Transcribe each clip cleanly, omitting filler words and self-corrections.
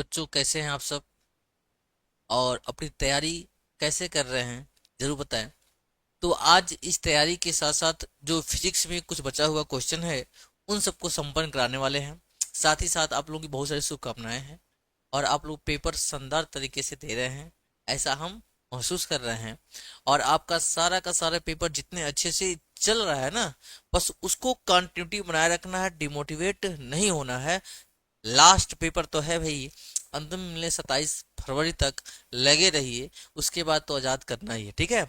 बच्चों कैसे हैं आप सब और अपनी तैयारी कैसे कर रहे हैं जरूर बताएं। तो आज इस तैयारी के साथ साथ जो फिजिक्स में कुछ बचा हुआ क्वेश्चन है उन सबको संपन्न कराने वाले हैं। साथ ही साथ आप लोगों की बहुत सारी शुभकामनाएं हैं और आप लोग पेपर शानदार तरीके से दे रहे हैं, ऐसा हम महसूस कर रहे हैं। और आपका का सारा पेपर जितने अच्छे से चल रहा है ना, बस उसको कंटिन्यूटी बनाए रखना है, डिमोटिवेट नहीं होना है। लास्ट पेपर तो है भाई, अंतिम मिले 27 फरवरी तक लगे रहिए, उसके बाद तो आजाद करना ही है, ठीक है।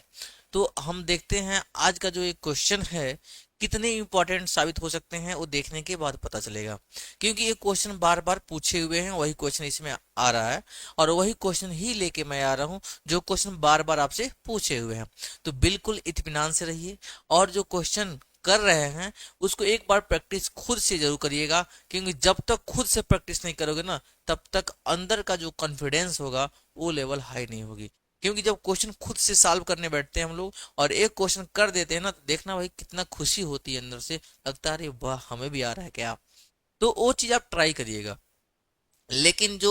तो हम देखते हैं आज का जो एक क्वेश्चन है कितने इंपॉर्टेंट साबित हो सकते हैं, वो देखने के बाद पता चलेगा। क्योंकि ये क्वेश्चन बार बार पूछे हुए हैं, वही क्वेश्चन इसमें आ रहा है और वही क्वेश्चन ही लेके मैं आ रहा हूँ जो क्वेश्चन बार बार आपसे पूछे हुए हैं। तो बिल्कुल इत्मीनान से रहिए और जो क्वेश्चन कर रहे हैं उसको एक बार प्रैक्टिस खुद से जरूर करिएगा। क्योंकि जब तक खुद से प्रैक्टिस नहीं करोगे ना, तब तक अंदर का जो कॉन्फिडेंस होगा वो लेवल हाई नहीं होगी। क्योंकि जब क्वेश्चन खुद से सॉल्व करने बैठते हैं हम लोग और एक क्वेश्चन कर देते हैं ना, तो देखना भाई कितना खुशी होती है अंदर से, लगता है अरे वाह हमें भी आ रहा है क्या। तो वो चीज आप ट्राई करिएगा। लेकिन जो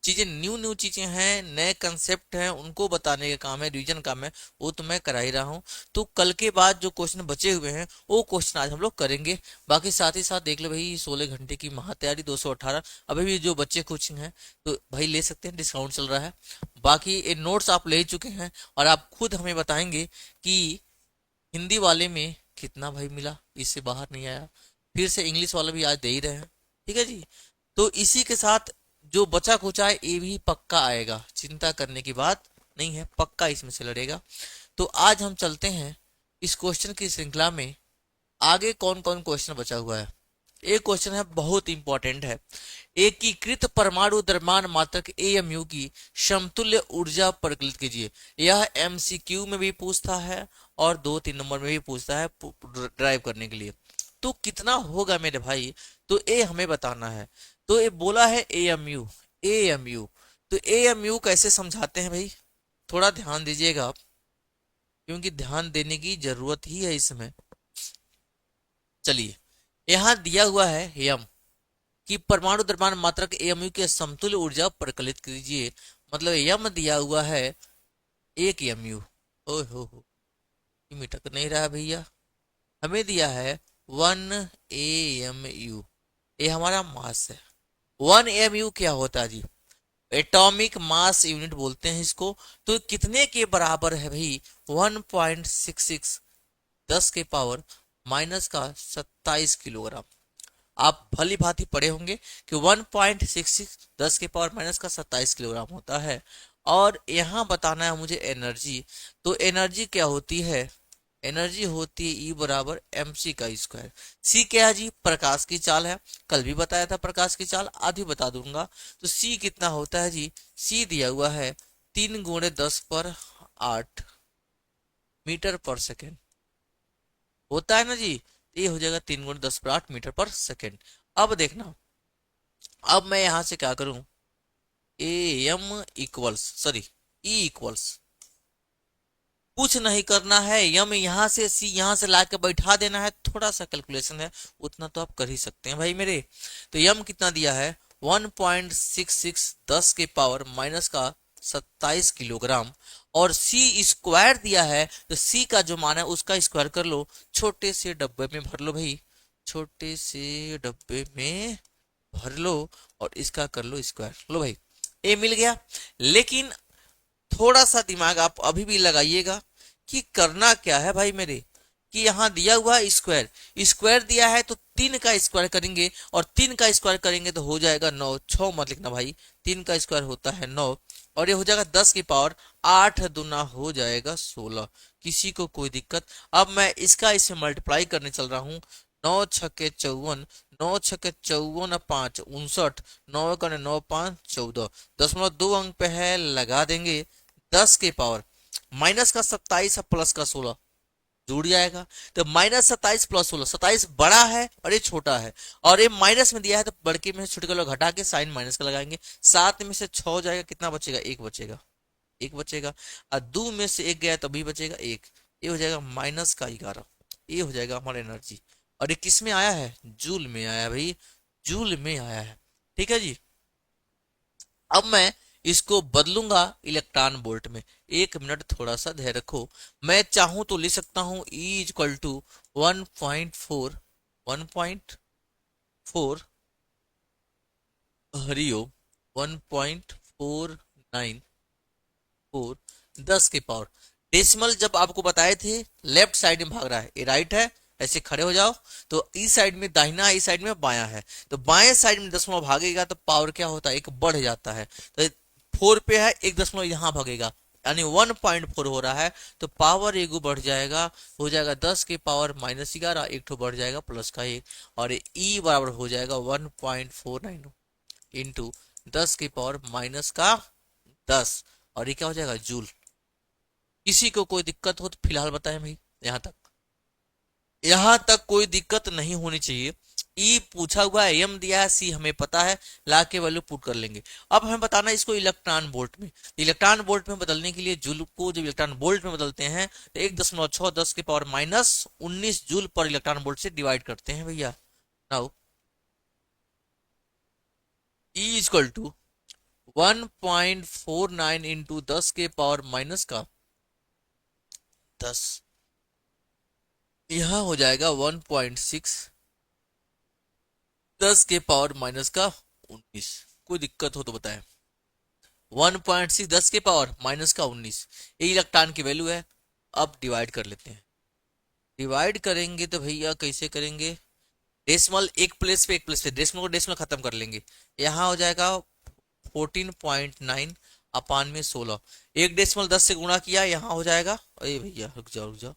चीजें न्यू न्यू चीजें हैं, नए कंसेप्ट हैं, उनको बताने का काम है, रिवीजन काम है, वो तो मैं करा ही रहा हूँ। तो कल के बाद जो क्वेश्चन बचे हुए हैं वो क्वेश्चन आज हम लोग करेंगे। बाकी साथ ही साथ देख लो भाई, 16 घंटे की महातैयारी 218 अभी भी जो बच्चे कोचिंग हैं तो भाई ले सकते हैं, डिस्काउंट चल रहा है। बाकी ये नोट्स आप ले चुके हैं और आप खुद हमें बताएंगे कि हिंदी वाले में कितना भाई मिला, इससे बाहर नहीं आया। फिर से इंग्लिश वाला भी आज दे ही रहे हैं, ठीक है जी। तो इसी के साथ जो बचा खुचा है ये भी पक्का आएगा, चिंता करने की बात नहीं है, पक्का इसमें से लड़ेगा। तो आज हम चलते हैं इस क्वेश्चन की श्रृंखला में। आगे कौन कौन क्वेश्चन बचा हुआ है, एक क्वेश्चन है बहुत इंपॉर्टेंट है। एकीकृत परमाणु द्रव्यमान मात्रक एएमयू की समतुल्य ऊर्जा परिकलित कीजिए। यह एमसीक्यू में भी पूछता है और 2-3 नंबर में भी पूछता है ड्राइव करने के लिए। तो कितना होगा मेरे भाई, तो ए हमें बताना है। तो ये बोला है एएमयू, एएमयू। तो एएमयू कैसे समझाते हैं भाई, थोड़ा ध्यान दीजिएगा आप, क्योंकि ध्यान देने की जरूरत ही है इसमें। चलिए, यहाँ दिया हुआ है यम कि परमाणु द्रव्यमान मात्रक एएमयू के समतुल्य ऊर्जा परिकलित कीजिए। मतलब यम दिया हुआ है 1 एमयू। ओह हो, मीटर नहीं रहा भैया, हमें दिया है 1 एमयू। ये हमारा मास है। 1 एमयू क्या होता है जी, एटॉमिक मास यूनिट बोलते हैं इसको। तो कितने के बराबर है भाई, 1.66 10 के पावर माइनस का 27 किलोग्राम। आप भली भांति पढ़े होंगे कि 1.66 10 के पावर माइनस का 27 किलोग्राम होता है। और यहाँ बताना है मुझे एनर्जी। तो एनर्जी क्या होती है, एनर्जी होती है ई बराबर एम सी का स्क्वायर। सी क्या है जी, प्रकाश की चाल है, कल भी बताया था प्रकाश की चाल, आज भी बता दूंगा। तो सी कितना होता है जी, सी दिया हुआ है 3 × 10⁸ मीटर पर सेकेंड होता है ना जी। तो ये हो जाएगा 3 × 10⁸मीटर पर सेकेंड। अब देखना, अब मैं यहां से क्या करूं, A M equals sorry E equals, कुछ नहीं करना है, यम यहां से सी यहां से ला के बैठा देना है, थोड़ा सा कैलकुलेशन है, उतना तो आप कर ही सकते हैं भाई मेरे। तो यम कितना दिया है, 1.66 10 के पावर माइनस का 27 किलोग्राम। और सी स्क्वायर दिया है, तो सी का जो मान है उसका स्क्वायर कर लो, छोटे से डब्बे में भर लो भाई, छोटे से डब्बे में भर लो और इसका कर लो स्क्वायर, लो भाई ए मिल गया। लेकिन थोड़ा सा दिमाग आप अभी भी लगाइएगा कि करना क्या है भाई मेरे, कि यहाँ दिया हुआ है स्क्वायर, स्क्वायर दिया है तो 3 का स्क्वायर करेंगे और 3 का स्क्वायर करेंगे तो हो जाएगा 9, 6 मत लिखना भाई, 3 का स्क्वायर होता है 9 और ये हो जाएगा 10 की पावर 8 दूना हो जाएगा 16। किसी को कोई दिक्कत। अब मैं इसका इससे मल्टीप्लाई करने चल रहा हूँ, 9 × 6 = 54, 9 × 6 = 5 = 59, 9 × 9 = 5 = 14, 0.2 अंक पे है, लगा देंगे 10 के पावर माइनस का 27 प्लस का 16 जुड़ जाएगा। तो -27 + 16, 27 बड़ा है और ये छोटा है, और ये माइनस में दिया है तो बड़के में से छोटे का लोग घटा के साइन माइनस का लगाएंगे। 7 में से 6 जाएगा, कितना बचेगा, एक बचेगा, एक बचेगा। और 2 में से 1 गया तभी बचेगा एक, ये हो जाएगा -11। ये हो जाएगा हमारा एनर्जी। और ये किस में आया है, जूल में आया भाई, जूल में आया है, ठीक है जी। अब मैं इसको बदलूंगा इलेक्ट्रॉन वोल्ट में। एक मिनट थोड़ा सा धैर्य रखो। मैं चाहूं तो लिख सकता हूं E इक्वल टू 1.4 1.4 हरिओ 1.494 10 के पावर। डेसिमल जब आपको बताए थे लेफ्ट साइड में भाग रहा है, ये राइट है, ऐसे खड़े हो जाओ। तो इस साइड में दाहिना है, इस साइड में बायां है। तो बाएं साइड में दशमलव भागेगा तो पावर क्या होता है, एक बढ़ जाता है। तो 4 पे है, एक दशमलव यहाँ भागेगा, यानी 1.4 हो रहा है। तो पावर एगो बढ़ जाएगा, हो जाएगा 10 के पावर -11, एक तो बढ़ जाएगा +1, और ई बराबर हो जाएगा 1.49 इंटू 10 के पावर -10, और ये क्या हो जाएगा, जूल। किसी को कोई दिक्कत हो तो फिलहाल बताएं भाई। यहाँ तक कोई दिक्कत नहीं होनी चाहिए। ई पूछा हुआ है, एम दिया है, सी हमें पता है, ला के वैल्यू पुट कर लेंगे। अब हमें बताना है इसको इलेक्ट्रॉन वोल्ट में। इलेक्ट्रॉन वोल्ट में बदलने के लिए जूल को जब इलेक्ट्रॉन वोल्ट में बदलते हैं तो 1.6 10 के पावर -19 जूल पर इलेक्ट्रॉन वोल्ट से डिवाइड करते हैं भैया। Now E equal to 1.49 into 10 के पावर -10, यहाँ हो जाएगा 1.6 10 के पावर -19। कोई दिक्कत हो तो बताएं। 1.6 10 के पावर -19, ये इलेक्ट्रॉन की वैल्यू है। अब डिवाइड कर लेते हैं। डिवाइड करेंगे तो भैया कैसे करेंगे, डेसिमल एक प्लेस पे डेसिमल को डेसिमल खत्म कर लेंगे। यहाँ हो जाएगा 14.9 अपान में 16। एक डेसिमल 10 से गुणा किया, यहाँ हो जाएगा, अरे भैया रुक जाओ रुक जाओ,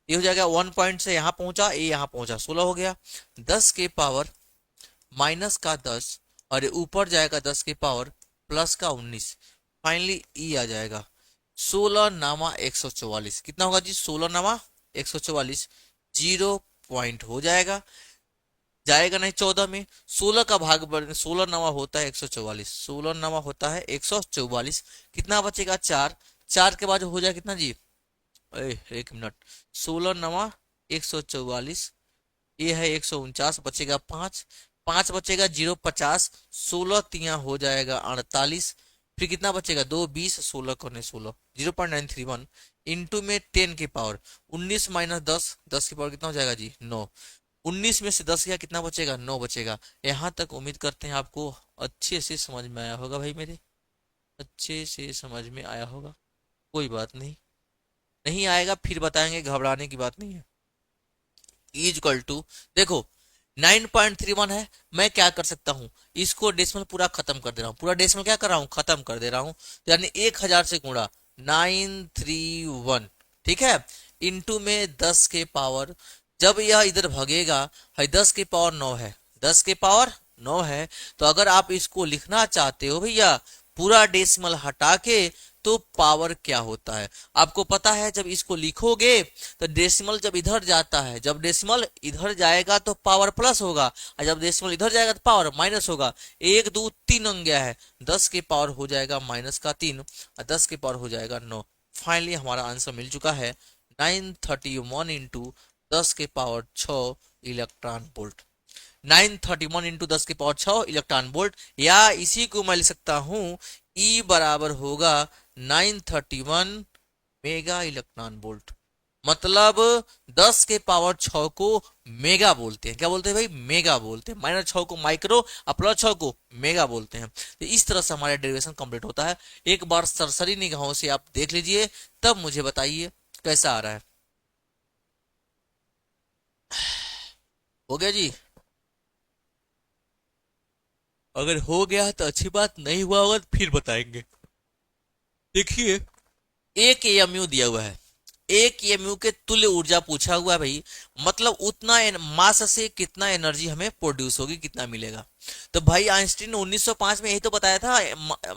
ये हो जाएगा 1 पॉइंट से यहाँ पहुंचा, ये यहाँ पहुंचा, 16 हो गया। 10 के पावर -10 और ये ऊपर जाएगा 10 के पावर +19। फाइनली ई आ जाएगा 16 नामा 144। कितना होगा जी, 16 नामा 144, 0 पॉइंट हो जाएगा, जाएगा नहीं 14 में। 16 का भाग 16 नामा होता है 144, 16 नामा होता है 144। कितना बचेगा, 4। 4 के बाद हो जाएगा कितना जी, एक मिनट, 16 नामा 144, ये है 149, बचेगा 5, 5 बचेगा 0 50, 16 तिया हो जाएगा 48। फिर कितना बचेगा, 2 20, 16 करने 16, 0.931 इंटू में 10 के पावर 19 -10, 10 के पावर कितना हो जाएगा जी, 9। 19 में से 10 गया, कितना बचेगा, 9 बचेगा। यहाँ तक उम्मीद करते हैं आपको अच्छे से समझ में आया होगा भाई, मेरे अच्छे से समझ में आया होगा। कोई बात नहीं, नहीं आएगा फिर बताएंगे, घबराने की बात नहीं है। इक्वल टू, देखो 9.31 है, मैं क्या कर सकता हूं, इसको डेसिमल पूरा खत्म कर दे रहा हूं, पूरा डेसिमल क्या कर रहा हूं, खत्म कर दे रहा हूं। तो यानी 1000 से गुणा 931, ठीक है, इंटू में 10 के पावर, जब यह इधर भगेगा है, 10 के पावर 9 है, 10 के पावर 9 है। तो अगर आप इसको लिखना चाहते हो भैया पूरा डेसिमल हटा के, तो पावर क्या होता है आपको पता है। जब इसको लिखोगे तो डेसिमल जब इधर जाता है, जब डेसिमल इधर जाएगा तो पावर प्लस होगा, और जब डेसिमल इधर जाएगा तो पावर माइनस होगा। 1 2 3 अंक गया है, 10 के पावर हो जाएगा -3, और 10 के पावर हो जाएगा 9। फाइनली हमारा आंसर मिल चुका है 931 इंटू 10 के पावर 6 इलेक्ट्रॉन वोल्ट। 931 इंटू 10 के पावर 6 इलेक्ट्रॉन वोल्ट, या इसी को मैं लिख सकता हूं ई बराबर होगा 931 मेगा इलेक्ट्रॉन वोल्ट। मतलब 10 के पावर 6 को मेगा बोलते हैं, क्या बोलते हैं भाई, मेगा बोलते हैं। -6 को माइक्रो और +6 को मेगा बोलते हैं। तो इस तरह से हमारा डेरिवेशन कंप्लीट होता है। एक बार सरसरी निगाहों से आप देख लीजिए, तब मुझे बताइए कैसा आ रहा है। हो गया जी, अगर हो गया तो अच्छी बात, नहीं हुआ होगा तो फिर बताएंगे। देखिए, एक एएमयू दिया हुआ है, एक एएमयू के तुल्य ऊर्जा पूछा हुआ है भाई, मतलब उतना मास से कितना एनर्जी हमें प्रोड्यूस होगी, कितना मिलेगा। तो भाई आइंस्टीन ने 1905 में यही तो बताया था,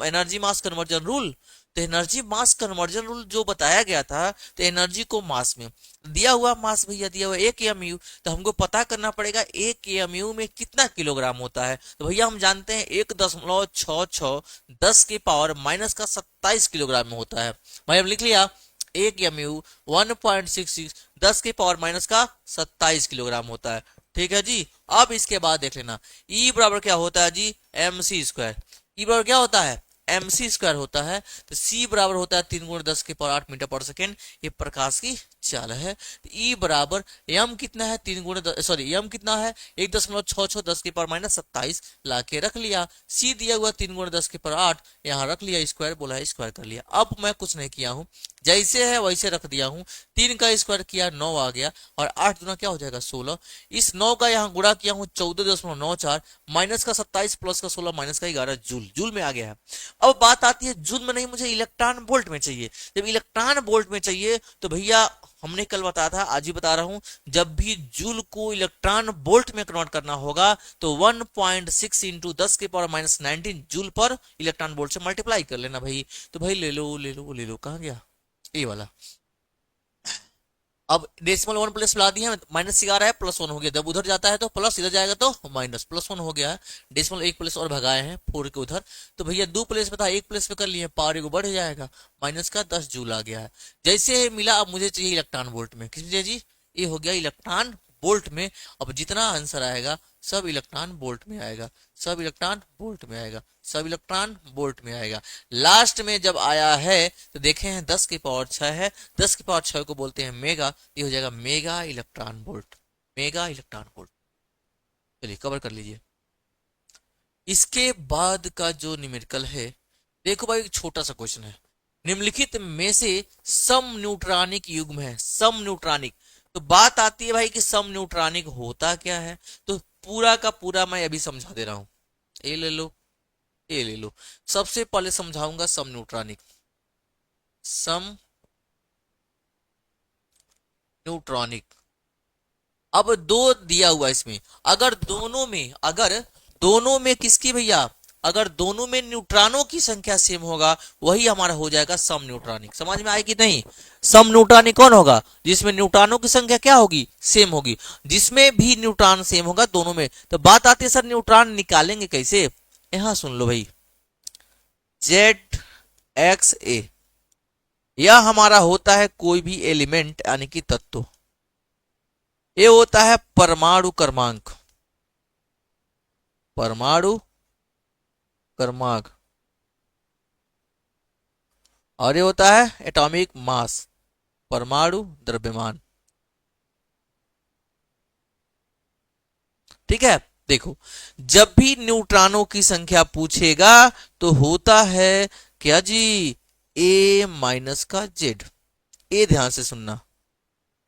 एनर्जी मास कन्वर्जन रूल। तो एनर्जी मास कन्वर्जन रूल जो बताया गया था, तो एनर्जी को मास में दिया हुआ, मास भैया दिया हुआ 1 एएमयू। तो हमको पता करना पड़ेगा 1 एएमयू में कितना किलोग्राम होता है। तो भैया हम जानते हैं 1.66 10 के पावर -27 किलोग्राम में होता है। भाई हम लिख लिया 1 एमयू 1.66 10 के पावर -27 किलोग्राम होता है। ठीक है जी, अब इसके बाद देख लेना ई बराबर क्या होता है जी, MC स्क्वायर। ई बराबर क्या होता है, mc² होता है, तो c बराबर होता है 3 × 10⁸ मीटर पर सेकेंड, ये प्रकाश की चाल है। तो e बराबर m कितना है, 3 कितना है 1.66 10⁻⁻27 ला के रख लिया। c दिया हुआ 3 × 10⁸, यहाँ रख लिया, स्क्वायर बोला है स्क्वायर कर लिया। अब मैं कुछ नहीं किया हूँ, जैसे है वैसे रख दिया हूँ। 3 का स्क्वायर किया 9 आ गया, और 8 दूना क्या हो जाएगा 16। इस 9 का यहाँ गुणा किया हूँ 14.94, माइनस का 27 प्लस का 16 माइनस का 11 जूल, जूल में आ गया है। अब बात आती है जूल में नहीं, मुझे इलेक्ट्रॉन वोल्ट में चाहिए। जब इलेक्ट्रॉन वोल्ट में चाहिए तो भैया हमने कल बताया था, आज ही बता रहा हूं, जब भी जूल को इलेक्ट्रॉन वोल्ट में कन्वर्ट करना होगा तो 1.6 इंटू 10⁻⁻19 जूल पर इलेक्ट्रॉन वोल्ट से मल्टीप्लाई कर लेना भाई। तो भाई ले लो ले लो ले लो, कहां गया ये वाला। अब डेसिमल 1 प्लस ला दिया, माइनस से आ रहा है प्लस 1 हो गया, जब उधर जाता है तो प्लस, इधर जाएगा तो माइनस, +1 हो गया है। डेसिमल 1 प्लस और भगाए हैं 4 के उधर, तो भैया 2 प्लेस में था 1 प्लेस में कर लिए, पावर एगो बढ़ जाएगा, माइनस का 10 जूल आ गया है। जैसे मिला, अब मुझे चाहिए इलेक्ट्रॉन वोल्ट में, किस चाहिए जी, ये हो गया इलेक्ट्रॉन वोल्ट में। अब जितना आंसर आएगा सब इलेक्ट्रॉन वोल्ट में आएगा, सब इलेक्ट्रॉन वोल्ट में आएगा, सब इलेक्ट्रॉन वोल्ट में आएगा। लास्ट में जब आया है तो देखे हैं 10⁻6 है, 10⁻6 को बोलते हैं मेगा, ये हो जाएगा mega electron volt, mega electron volt. चलिए कवर कर लीजिए। इसके बाद का जो न्यूमेरिकल है, देखो भाई एक छोटा सा क्वेश्चन है, निम्नलिखित में से सम न्यूट्रॉनिक युग्म है, सम न्यूट्रॉनिक। तो बात आती है भाई कि सम न्यूट्रॉनिक होता क्या है, तो पूरा का पूरा मैं अभी समझा दे रहा हूं। ये ले लो, ये ले लो। सबसे पहले समझाऊंगा सम न्यूट्रॉनिक, सम न्यूट्रॉनिक। अब दो दिया हुआ इसमें, अगर दोनों में किसकी भैया, अगर दोनों में न्यूट्रॉनों की संख्या सेम होगा वही हमारा हो जाएगा सम न्यूट्रॉनिक। समझ में आए कि नहीं, सम न्यूट्रॉनिक कौन होगा, जिसमें न्यूट्रॉनों की संख्या क्या होगी, सेम होगी। जिसमें भी न्यूट्रॉन सेम होगा दोनों में। तो बात आती है सर न्यूट्रॉन निकालेंगे कैसे, यहां सुन लो भाई, ZXA यह हमारा होता है कोई भी एलिमेंट यानी कि तत्व, ये होता है परमाणु क्रमांक, परमाणु क्रमांक, और ये होता है एटॉमिक मास, परमाणु द्रव्यमान। ठीक है, देखो जब भी न्यूट्रॉनों की संख्या पूछेगा तो होता है क्या जी, A माइनस का Z। ए ध्यान से सुनना,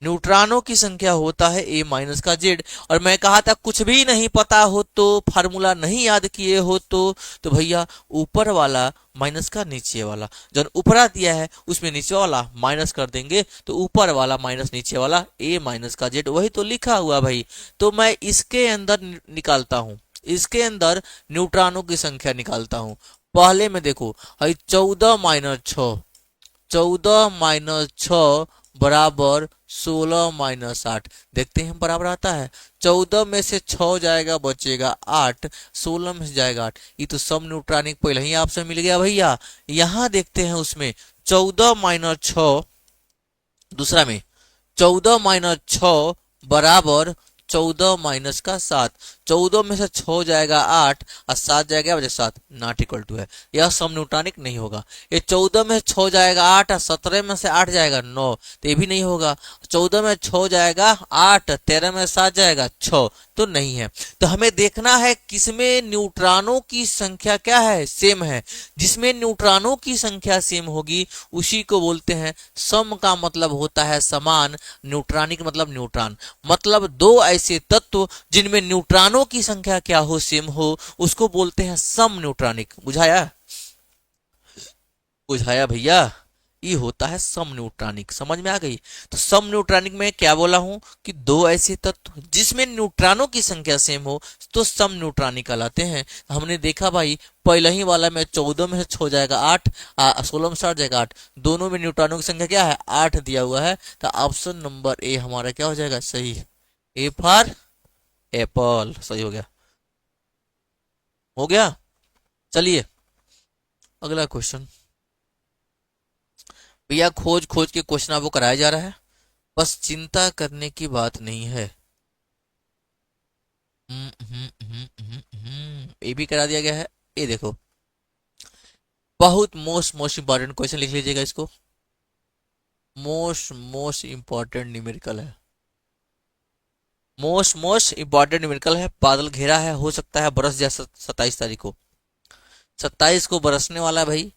न्यूट्रॉनों की संख्या होता है A माइनस का Z। और मैं कहा था कुछ भी नहीं पता हो तो, फार्मूला नहीं याद किए हो तो भैया ऊपर वाला माइनस का नीचे वाला, जब ऊपरा दिया है उसमें नीचे वाला माइनस कर देंगे, तो ऊपर वाला माइनस नीचे वाला A माइनस का Z, वही तो लिखा हुआ भाई। तो मैं इसके अंदर निकालता हूं, इसके अंदर न्यूट्रॉनों की संख्या निकालता हूं। पहले में देखो 14 - 6, 14 - 6 बराबर 16 - 8। देखते हैं बराबर आता है, 14 में से 6 जाएगा बचेगा 8, 16 में से जाएगा 8। ये तो सम न्यूट्रॉनिक पहले ही आपसे मिल गया भैया। यहां देखते हैं उसमें 14 - 6, दूसरा में 14 - 6 बराबर 14 माइनस का 7, 14 में से 6 जाएगा 8 और 7 जाएगा बचे 7, नॉट इक्वल टू है, यह सम न्यूट्रॉनिक नहीं होगा। ये 14 में से 6 जाएगा 8 और 17 में से 8 जाएगा 9, तो ये भी नहीं होगा। 14 में 6 जाएगा 8, 13 में 7 जाएगा 6, तो नहीं है। तो हमें देखना है किसमें न्यूट्रॉनों की संख्या क्या है, सेम है। जिसमें न्यूट्रॉनों की संख्या सेम होगी उसी को बोलते हैं सम, का मतलब होता है समान, न्यूट्रॉनिक मतलब न्यूट्रॉन, मतलब दो ऐसे तत्व जिनमें न्यूट्रॉनों की संख्या क्या हो, सेम हो, उसको बोलते हैं सम न्यूट्रॉनिक। बुझाया, बुझाया भैया, ये होता है सम न्यूट्रॉनिक। समझ में आ गई। तो सम न्यूट्रॉनिक में क्या बोला हूं कि दो ऐसे तत्व जिसमें न्यूट्रॉनों की संख्या सेम हो तो सम न्यूट्रॉनिक कहलाते हैं। हमने देखा भाई पहले ही वाला में 14 में से 6 जाएगा 8, 16 में से 8 जाएगा 8, दोनों में न्यूट्रॉनों की संख्या क्या है 8 दिया हुआ है। तो ऑप्शन नंबर ए हमारा क्या हो जाएगा, सही है। ए फॉर एप्पल, सही हो गया, हो गया। चलिए अगला क्वेश्चन। भैया खोज खोज के क्वेश्चन आपको कराया जा रहा है, बस चिंता करने की बात नहीं है। ये भी करा दिया गया है। ये देखो बहुत मोस्ट इंपॉर्टेंट क्वेश्चन लिख लीजिएगा इसको। मोस्ट इंपॉर्टेंट न्यूमेरिकल है, मोस्ट इंपॉर्टेंट न्यूमेरिकल है। बादल घेरा है, हो सकता है बरस जाए 27 तारीख को, 27 को बरसने वाला है भाई।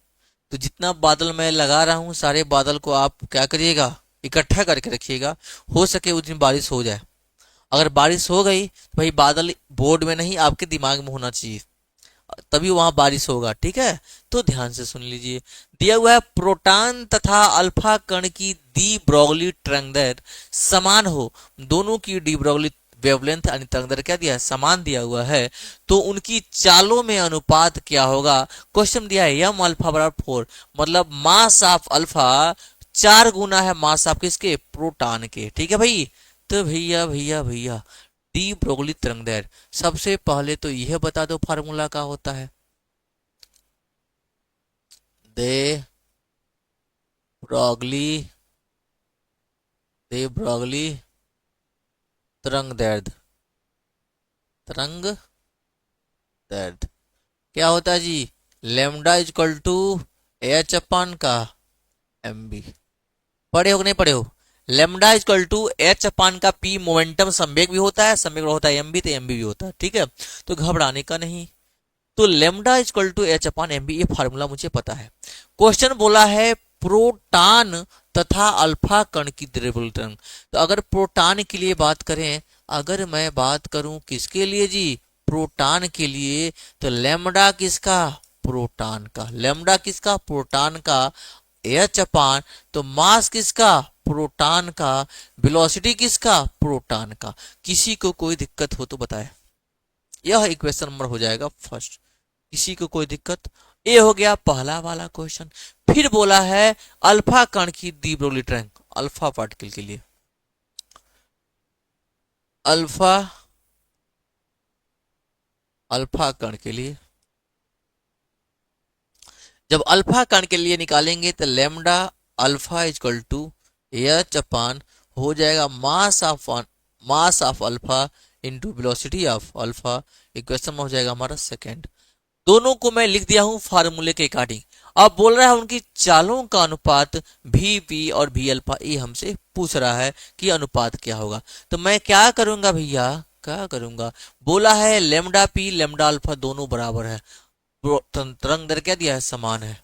तो जितना बादल मैं लगा रहा हूँ सारे बादल को आप क्या करिएगा, इकट्ठा करके रखिएगा। हो सके उस दिन बारिश हो जाए। अगर बारिश हो गई तो भाई बादल बोर्ड में नहीं आपके दिमाग में होना चाहिए, तभी वहां बारिश होगा, ठीक है। तो ध्यान से सुन लीजिए। दिया हुआ है प्रोटॉन तथा अल्फा कण की डी ब्रॉगली तरंग समान हो, दोनों की डी ब्रॉगली वेवलेंथ यानी तरंग क्या दिया है, समान दिया हुआ है, तो उनकी चालों में अनुपात क्या होगा। क्वेश्चन दिया है यम अल्फा बराबर 4, मतलब मास ऑफ अल्फा 4 गुना है मास ऑफ किसके, प्रोटॉन के, ठीक है भाई। तो भैया भैया भैया डी ब्रोगली तरंगदैर्घ्य, सबसे पहले तो यह बता दो फार्मूला क्या होता है। दे ब्रोगली दे ब्रोगली तरंगदैर्घ्य, तरंग दैर्घ्य क्या होता है जी, lambda is equal to H upon का एम बी। पढ़े हो कि नहीं पढ़े हो। Lambda is equal to H upon का पी मोमेंटम संवेग भी होता है, संवेग होता है एम बी, तो एम बी भी होता है, ठीक है। तो घबराने का नहीं। तो lambda is equal to H upon M B, ये फार्मूला मुझे पता है। क्वेश्चन बोला है प्रोटॉन तथा अल्फा कण की द्रव्यमान तरंग। तो अगर प्रोटॉन के लिए बात करें, अगर मैं बात करूं किसके लिए जी, प्रोटॉन के लिए, तो लेमडा किसका, प्रोटॉन का, लेमडा किसका, प्रोटॉन का, एच अपान, तो मास किसका, प्रोटॉन का, वेलोसिटी किसका, प्रोटॉन का। किसी को कोई दिक्कत हो तो बताए। यह इक्वेशन नंबर हो जाएगा फर्स्ट। किसी को कोई दिक्कत, ये हो गया पहला वाला क्वेश्चन। फिर बोला है अल्फा कण की डी ब्रोगली तरंग, अल्फा पार्टिकल के लिए, अल्फा अल्फा कण के लिए, जब अल्फा कण के लिए निकालेंगे तो lambda alpha equal to H upon हो जाएगा mass of alpha into velocity of alpha. Equation में हो जाएगा हमारा सेकेंड। दोनों को मैं लिख दिया हूं फार्मूले के अकॉर्डिंग। अब बोल रहा है उनकी चालों का अनुपात भी पी और भी अल्फा, ये हमसे पूछ रहा है कि अनुपात क्या होगा। तो मैं क्या करूंगा भैया, क्या करूंगा, बोला है लेमडा पी लेमडा अल्फा दोनों बराबर है, तरंग दर क्या दिया है, समान है।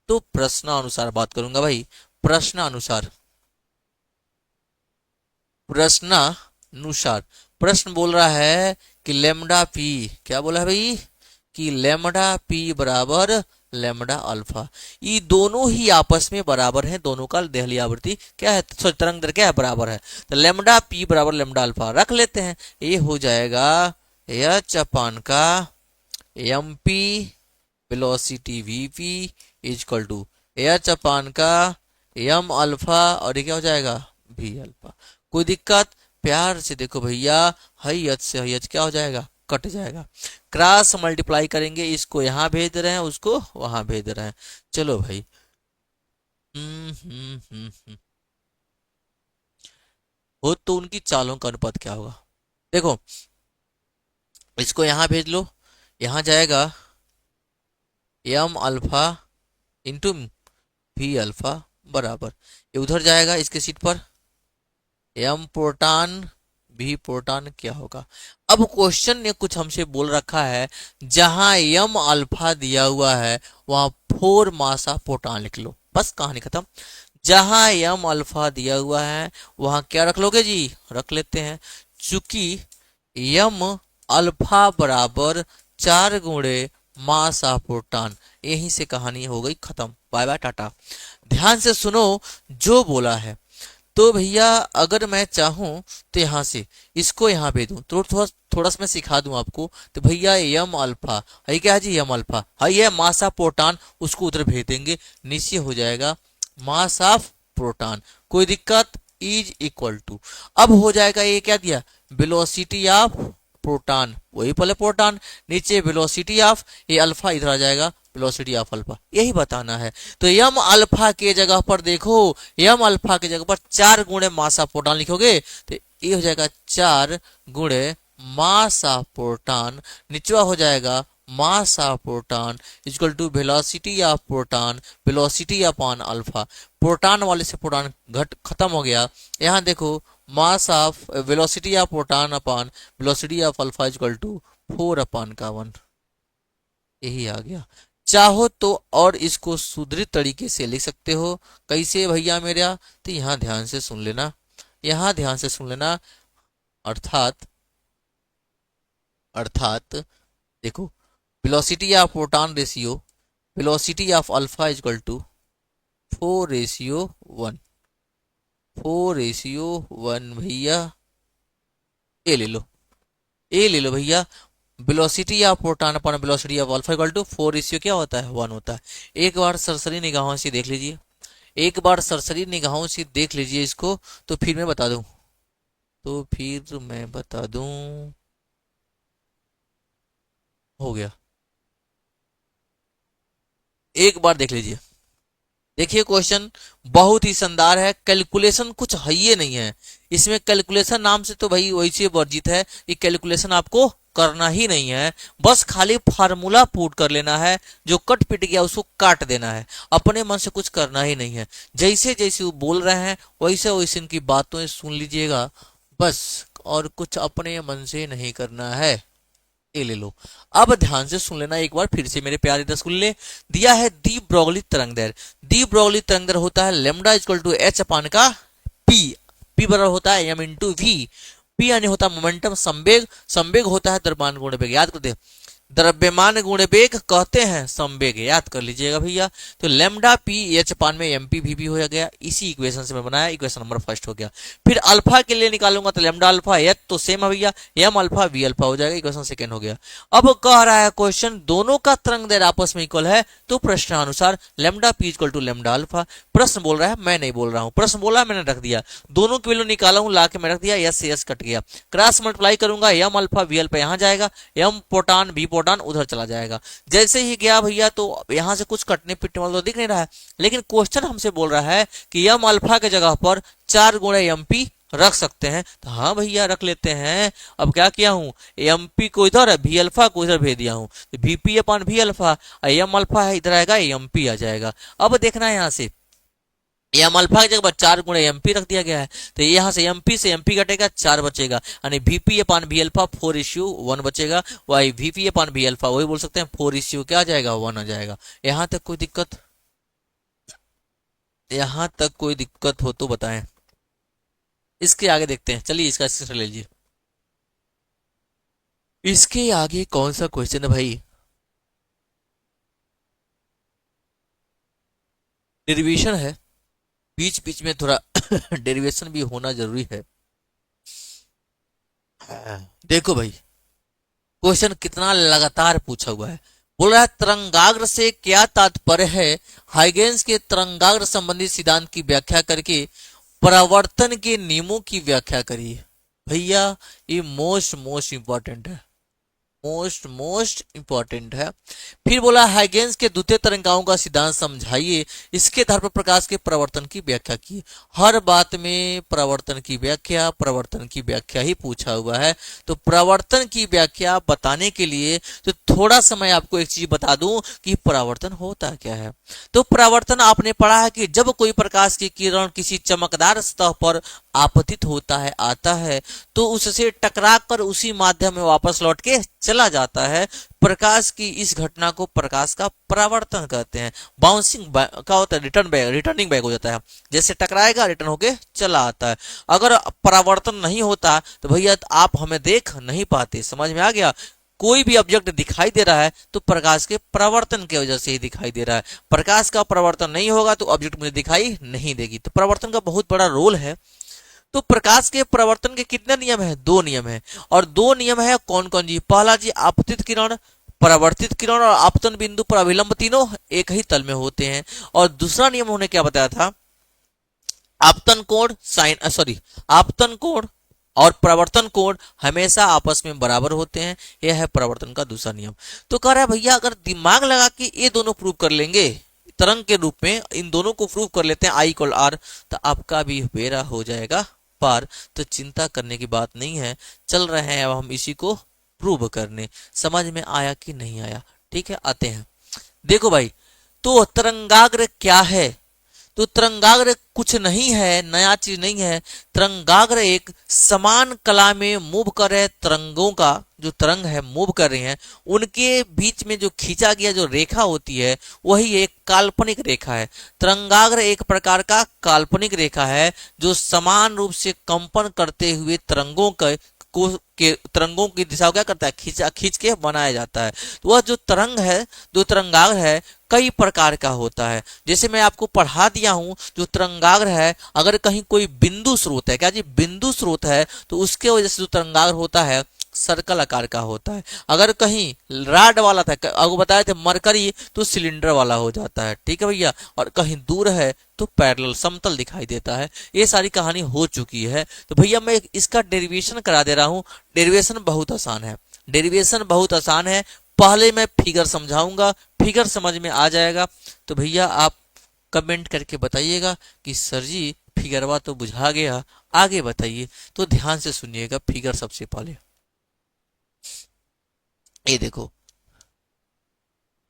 तो प्रश्नानुसार बात करूंगा भाई, प्रश्नानुसार, प्रश्नानुसार। प्रश्न बोल रहा है कि लेमडा पी, क्या बोला है भाई, कि लेमडा पी बराबर लेमडा अल्फा, ये दोनों ही आपस में बराबर हैं, दोनों का देहली आवृत्ति क्या है, तरंग दर क्या है, बराबर है। तो लेमडा पी बराबर लेमडा अल्फा रख लेते हैं। ये हो जाएगा एच अपान का m p velocity v p equal to H upon का एम अल्फा, और ये क्या हो जाएगा, भी अल्फा। कोई दिक्कत, प्यार से देखो भैया, हई एच से हई एच क्या हो जाएगा, कट जाएगा। क्रॉस मल्टीप्लाई करेंगे, इसको यहां भेज रहे हैं, उसको वहां भेज रहे हैं। चलो भाई, हो तो उनकी चालों का अनुपात क्या होगा। देखो इसको यहां भेज लो, यहां जाएगा एम अल्फा इंटू भी अल्फा बराबर, ये उधर जाएगा इसके सीट पर, एम प्रोटॉन भी प्रोटॉन क्या होगा। अब क्वेश्चन ने कुछ हमसे बोल रखा है, जहां एम अल्फा दिया हुआ है वहां 4 मासा प्रोटॉन लिख लो, बस कहानी खत्म। जहां एम अल्फा दिया हुआ है वहां क्या रख लोगे जी, रख लेते हैं। चूंकि एम अल्फा बराबर 4 गुणे मास ऑफ प्रोटॉन, यहीं से कहानी हो गई खत्म, बाय बाय टाटा। ध्यान से सुनो जो बोला है। तो भैया अगर मैं चाहूं तो यहां से इसको यहां भेज दूं, तो थोड़ा थोड़ा सा मैं सिखा दूं आपको। तो भैया यम अल्फा है क्या जी, यम अल्फा है ये मास ऑफ प्रोटॉन, उसको उधर भेज देंगे, नीचे हो जाएगा मास ऑफ प्रोटॉन। कोई दिक्कत, इज इक्वल टू, अब हो जाएगा ये क्या दिया, वेलोसिटी ऑफ प्रोटॉन, वही पहले प्रोटॉन, नीचे वेलोसिटी ऑफ, ये अल्फा इधर आ जाएगा वेलोसिटी ऑफ अल्फा, यही बताना है। तो यम अल्फा के जगह पर देखो, यम अल्फा के जगह पर 4 गुणे मास ऑफ प्रोटॉन लिखोगे तो ये हो जाएगा 4 गुणे मास ऑफ प्रोटॉन, निचवा हो जाएगा mass of proton equal to velocity of proton velocity upon alpha. Proton वाले से प्रोटॉन घट खत्म हो गया। यहाँ देखो mass of velocity of proton upon velocity of alpha equal to 4/1, यही आ गया। चाहो तो और इसको सुदृढ़ तरीके से लिख सकते हो। कैसे भैया मेरा? तो यहाँ ध्यान से सुन लेना, यहाँ ध्यान से सुन लेना। अर्थात अर्थात देखो, velocity of proton ratio velocity of alpha equal to 4:1, 4:1 भैया। ये ले लो, ये ले लो भैया। Velocity of proton upon velocity of alpha equal to 4 क्या होता है? 1 होता है। एक बार सरसरी निगाहों से देख लीजिए, एक बार सरसरी निगाहों से देख लीजिए इसको, तो फिर मैं बता दूं, तो फिर मैं बता दूं। हो गया, एक बार देख लीजिए। देखिए क्वेश्चन बहुत ही शानदार है, कैलकुलेशन कुछ है ही नहीं है इसमें। कैलकुलेशन नाम से तो भाई वैसे वर्जित है, ये कैलकुलेशन आपको करना ही नहीं है। बस खाली फार्मूला पुट कर लेना है, जो कट पिट गया उसको काट देना है। अपने मन से कुछ करना ही नहीं है। जैसे जैसे वो बोल रहे हैं वैसे वैसे इनकी बातों सुन लीजिएगा बस, और कुछ अपने मन से नहीं करना है। ये ले लो। अब ध्यान से सुन लेना एक बार फिर से मेरे प्यारे रसगुल्ले। दिया है दी ब्रोगली तरंगदैर्घ्य। दी ब्रोगली तरंगदैर्घ्य होता है lambda equal to H upon का पी। पी बराबर होता है एम इंटू वी। पी यानी होता है मोमेंटम संवेग, संवेग होता है द्रव्यमान गुण वेग। याद कर दे, द्रव्यमान गुण वेग कहते हैं संवेग, याद कर लीजिएगा भैया। तो लेमडा पी एच पान में एम पी वी भी हो गया। इसी इक्वेशन से मैं बनाया, इक्वेशन नंबर फर्स्ट हो गया। फिर अल्फा के लिए निकालूंगा तो लेमडा अल्फा एच तो सेम है भैया, एम अल्फा वी अल्फा हो जाएगा, इक्वेशन सेकेंड हो गया। अब कह रहा है क्वेश्चन दोनों का तरंग दैर्घ्य आपस में इक्वल है, तो प्रश्नानुसार lambda p equal to lambda alpha. प्रश्न बोल रहा है, मैं नहीं बोल रहा हूं, प्रश्न बोला मैंने रख दिया। दोनों की वैल्यू निकाला हूं, ला के मैं रख दिया, यस से यस कट गया। क्रॉस मल्टीप्लाई करूंगा, एम अल्फा वी अल्फा यहां जाएगा, एम प्रोटॉन वी प्रोटॉन उधर चला जाएगा। जैसे ही गया भैया तो यहां से कुछ कटने पिटने वाला तो दिख नहीं रहा है, लेकिन क्वेश्चन हमसे बोल रहा है कि एम अल्फा के जगह पर 4 गुणे एम पी रख सकते हैं। तो हाँ भैया रख लेते हैं। अब क्या किया हूं, एम पी को इधर वी अल्फा को इधर भेज दिया हूं, V P upon V alpha, M alpha है इधर आएगा, एम पी आ जाएगा। अब देखना है यहां से एम अल्फा की जगह 4 गुणे एम पी रख दिया गया है, तो यहाँ से एमपी घटेगा, 4 बचेगा, यानी वीपी अपान वी अल्फा 4:1 बचेगा। वही वीपी अपान वी अल्फा वही बोल सकते हैं 4:1 क्या आ जाएगा, 1 आ जाएगा। यहाँ तक कोई दिक्कत? यहाँ तक कोई दिक्कत हो तो बताएं। इसके आगे देखते हैं, चलिए इसका स्क्रीनशॉट ले लीजिए। इसके आगे कौन सा क्वेश्चन है भाई? डेरिवेशन है, बीच बीच में थोड़ा डेरिवेशन भी होना जरूरी है। देखो भाई क्वेश्चन कितना लगातार पूछा हुआ है। बोल रहा है तरंगाग्र से क्या तात्पर्य है, हाइगेंस के तरंगाग्र संबंधी सिद्धांत की व्याख्या करके परावर्तन के नियमों की व्याख्या करिए। भैया ये मोस्ट मोस्ट इंपॉर्टेंट है, मोस्ट मोस्ट इंपॉर्टेंट है। फिर बोला हाइगेंस के द्वितीय तरंगाओं का सिद्धांत समझाइए, इसके आधार पर प्रकाश के प्रवर्तन की व्याख्या की। हर बात में प्रवर्तन की व्याख्या, प्रवर्तन की व्याख्या ही पूछा हुआ है। तो प्रवर्तन की व्याख्या बताने के लिए तो थोड़ा समय आपको एक चीज बता दूं कि परावर्तन होता क्या है। तो परावर्तन आपने पढ़ा है कि जब कोई प्रकाश की किरण किसी चमकदार सतह पर आपतित होता है, आता है, तो उससे टकरा कर उसी माध्यम में वापस लौट के चला जाता है। प्रकाश की इस घटना को प्रकाश का परावर्तन कहते हैं। बाउंसिंग का होता है, रिटर्निंग बैक हो जाता है, जैसे टकराएगा रिटर्न होके चला आता है। अगर परावर्तन नहीं होता तो भैया आप हमें देख नहीं पाते। समझ में आ गया? कोई भी ऑब्जेक्ट दिखाई दे रहा है तो प्रकाश के परावर्तन की वजह से ही दिखाई दे रहा है। प्रकाश का परावर्तन नहीं होगा तो ऑब्जेक्ट मुझे दिखाई नहीं देगी। तो परावर्तन का बहुत बड़ा रोल है। तो प्रकाश के परावर्तन के कितने नियम है? 2 नियम है। और 2 नियम है कौन कौन जी? पहला जी आपतित किरण, परावर्तित किरण और आपतन बिंदु पर अभिलंब तीनों एक ही तल में होते हैं। और दूसरा नियम उन्होंने क्या बताया था? आपतन कोण साइन सॉरी आपतन कोण और प्रवर्तन कोण हमेशा आपस में बराबर होते हैं। यह है प्रवर्तन का दूसरा नियम। तो कह रहा है भैया अगर दिमाग लगा के ये दोनों प्रूव कर लेंगे तरंग के रूप में, इन दोनों को प्रूव कर लेते हैं I = R, तो आपका भी बेरा हो जाएगा पार। तो चिंता करने की बात नहीं है। चल रहे हैं अब हम इसी को प्रूव करने। समझ में आया कि नहीं आया? ठीक है, आते हैं। देखो भाई, तो तरंगाग्र क्या है? तो तरंगाग्र कुछ नहीं है, नया चीज नहीं है। तरंगाग्र एक समान कला में मूव कर रहे तरंगों का, जो तरंग है मूव कर रहे हैं, उनके बीच में जो खींचा गया जो रेखा होती है वही एक काल्पनिक रेखा है। तरंगाग्र एक प्रकार का काल्पनिक रेखा है जो समान रूप से कंपन करते हुए तरंगों के तरंगों की दिशा को क्या करता है, खींच के बनाया जाता है। तो वह जो तरंग है, जो तरंगाग्र है, कई प्रकार का होता है। जैसे मैं आपको पढ़ा दिया हूं, जो तरंगाग्र है, अगर कहीं कोई बिंदु स्रोत है, क्या जी बिंदु स्रोत है, तो उसके वजह से जो तरंगाग्र होता है सर्कल आकार का होता है। अगर कहीं रॉड वाला था, आपको बताए थे मरकरी, तो सिलेंडर वाला हो जाता है। ठीक है भैया, और कहीं दूर है तो पैरेलल समतल दिखाई देता है। ये सारी कहानी हो चुकी है। तो भैया मैं इसका डेरिवेशन करा दे रहा हूं। डेरिवेशन बहुत आसान है, डेरिवेशन बहुत आसान है। पहले मैं फिगर समझाऊंगा, फिगर समझ में आ जाएगा तो भैया आप कमेंट करके बताइएगा कि सर जी फिगरवा तो बुझा गया, आगे बताइए। तो ध्यान से सुनिएगा फिगर। सबसे पहले ये देखो,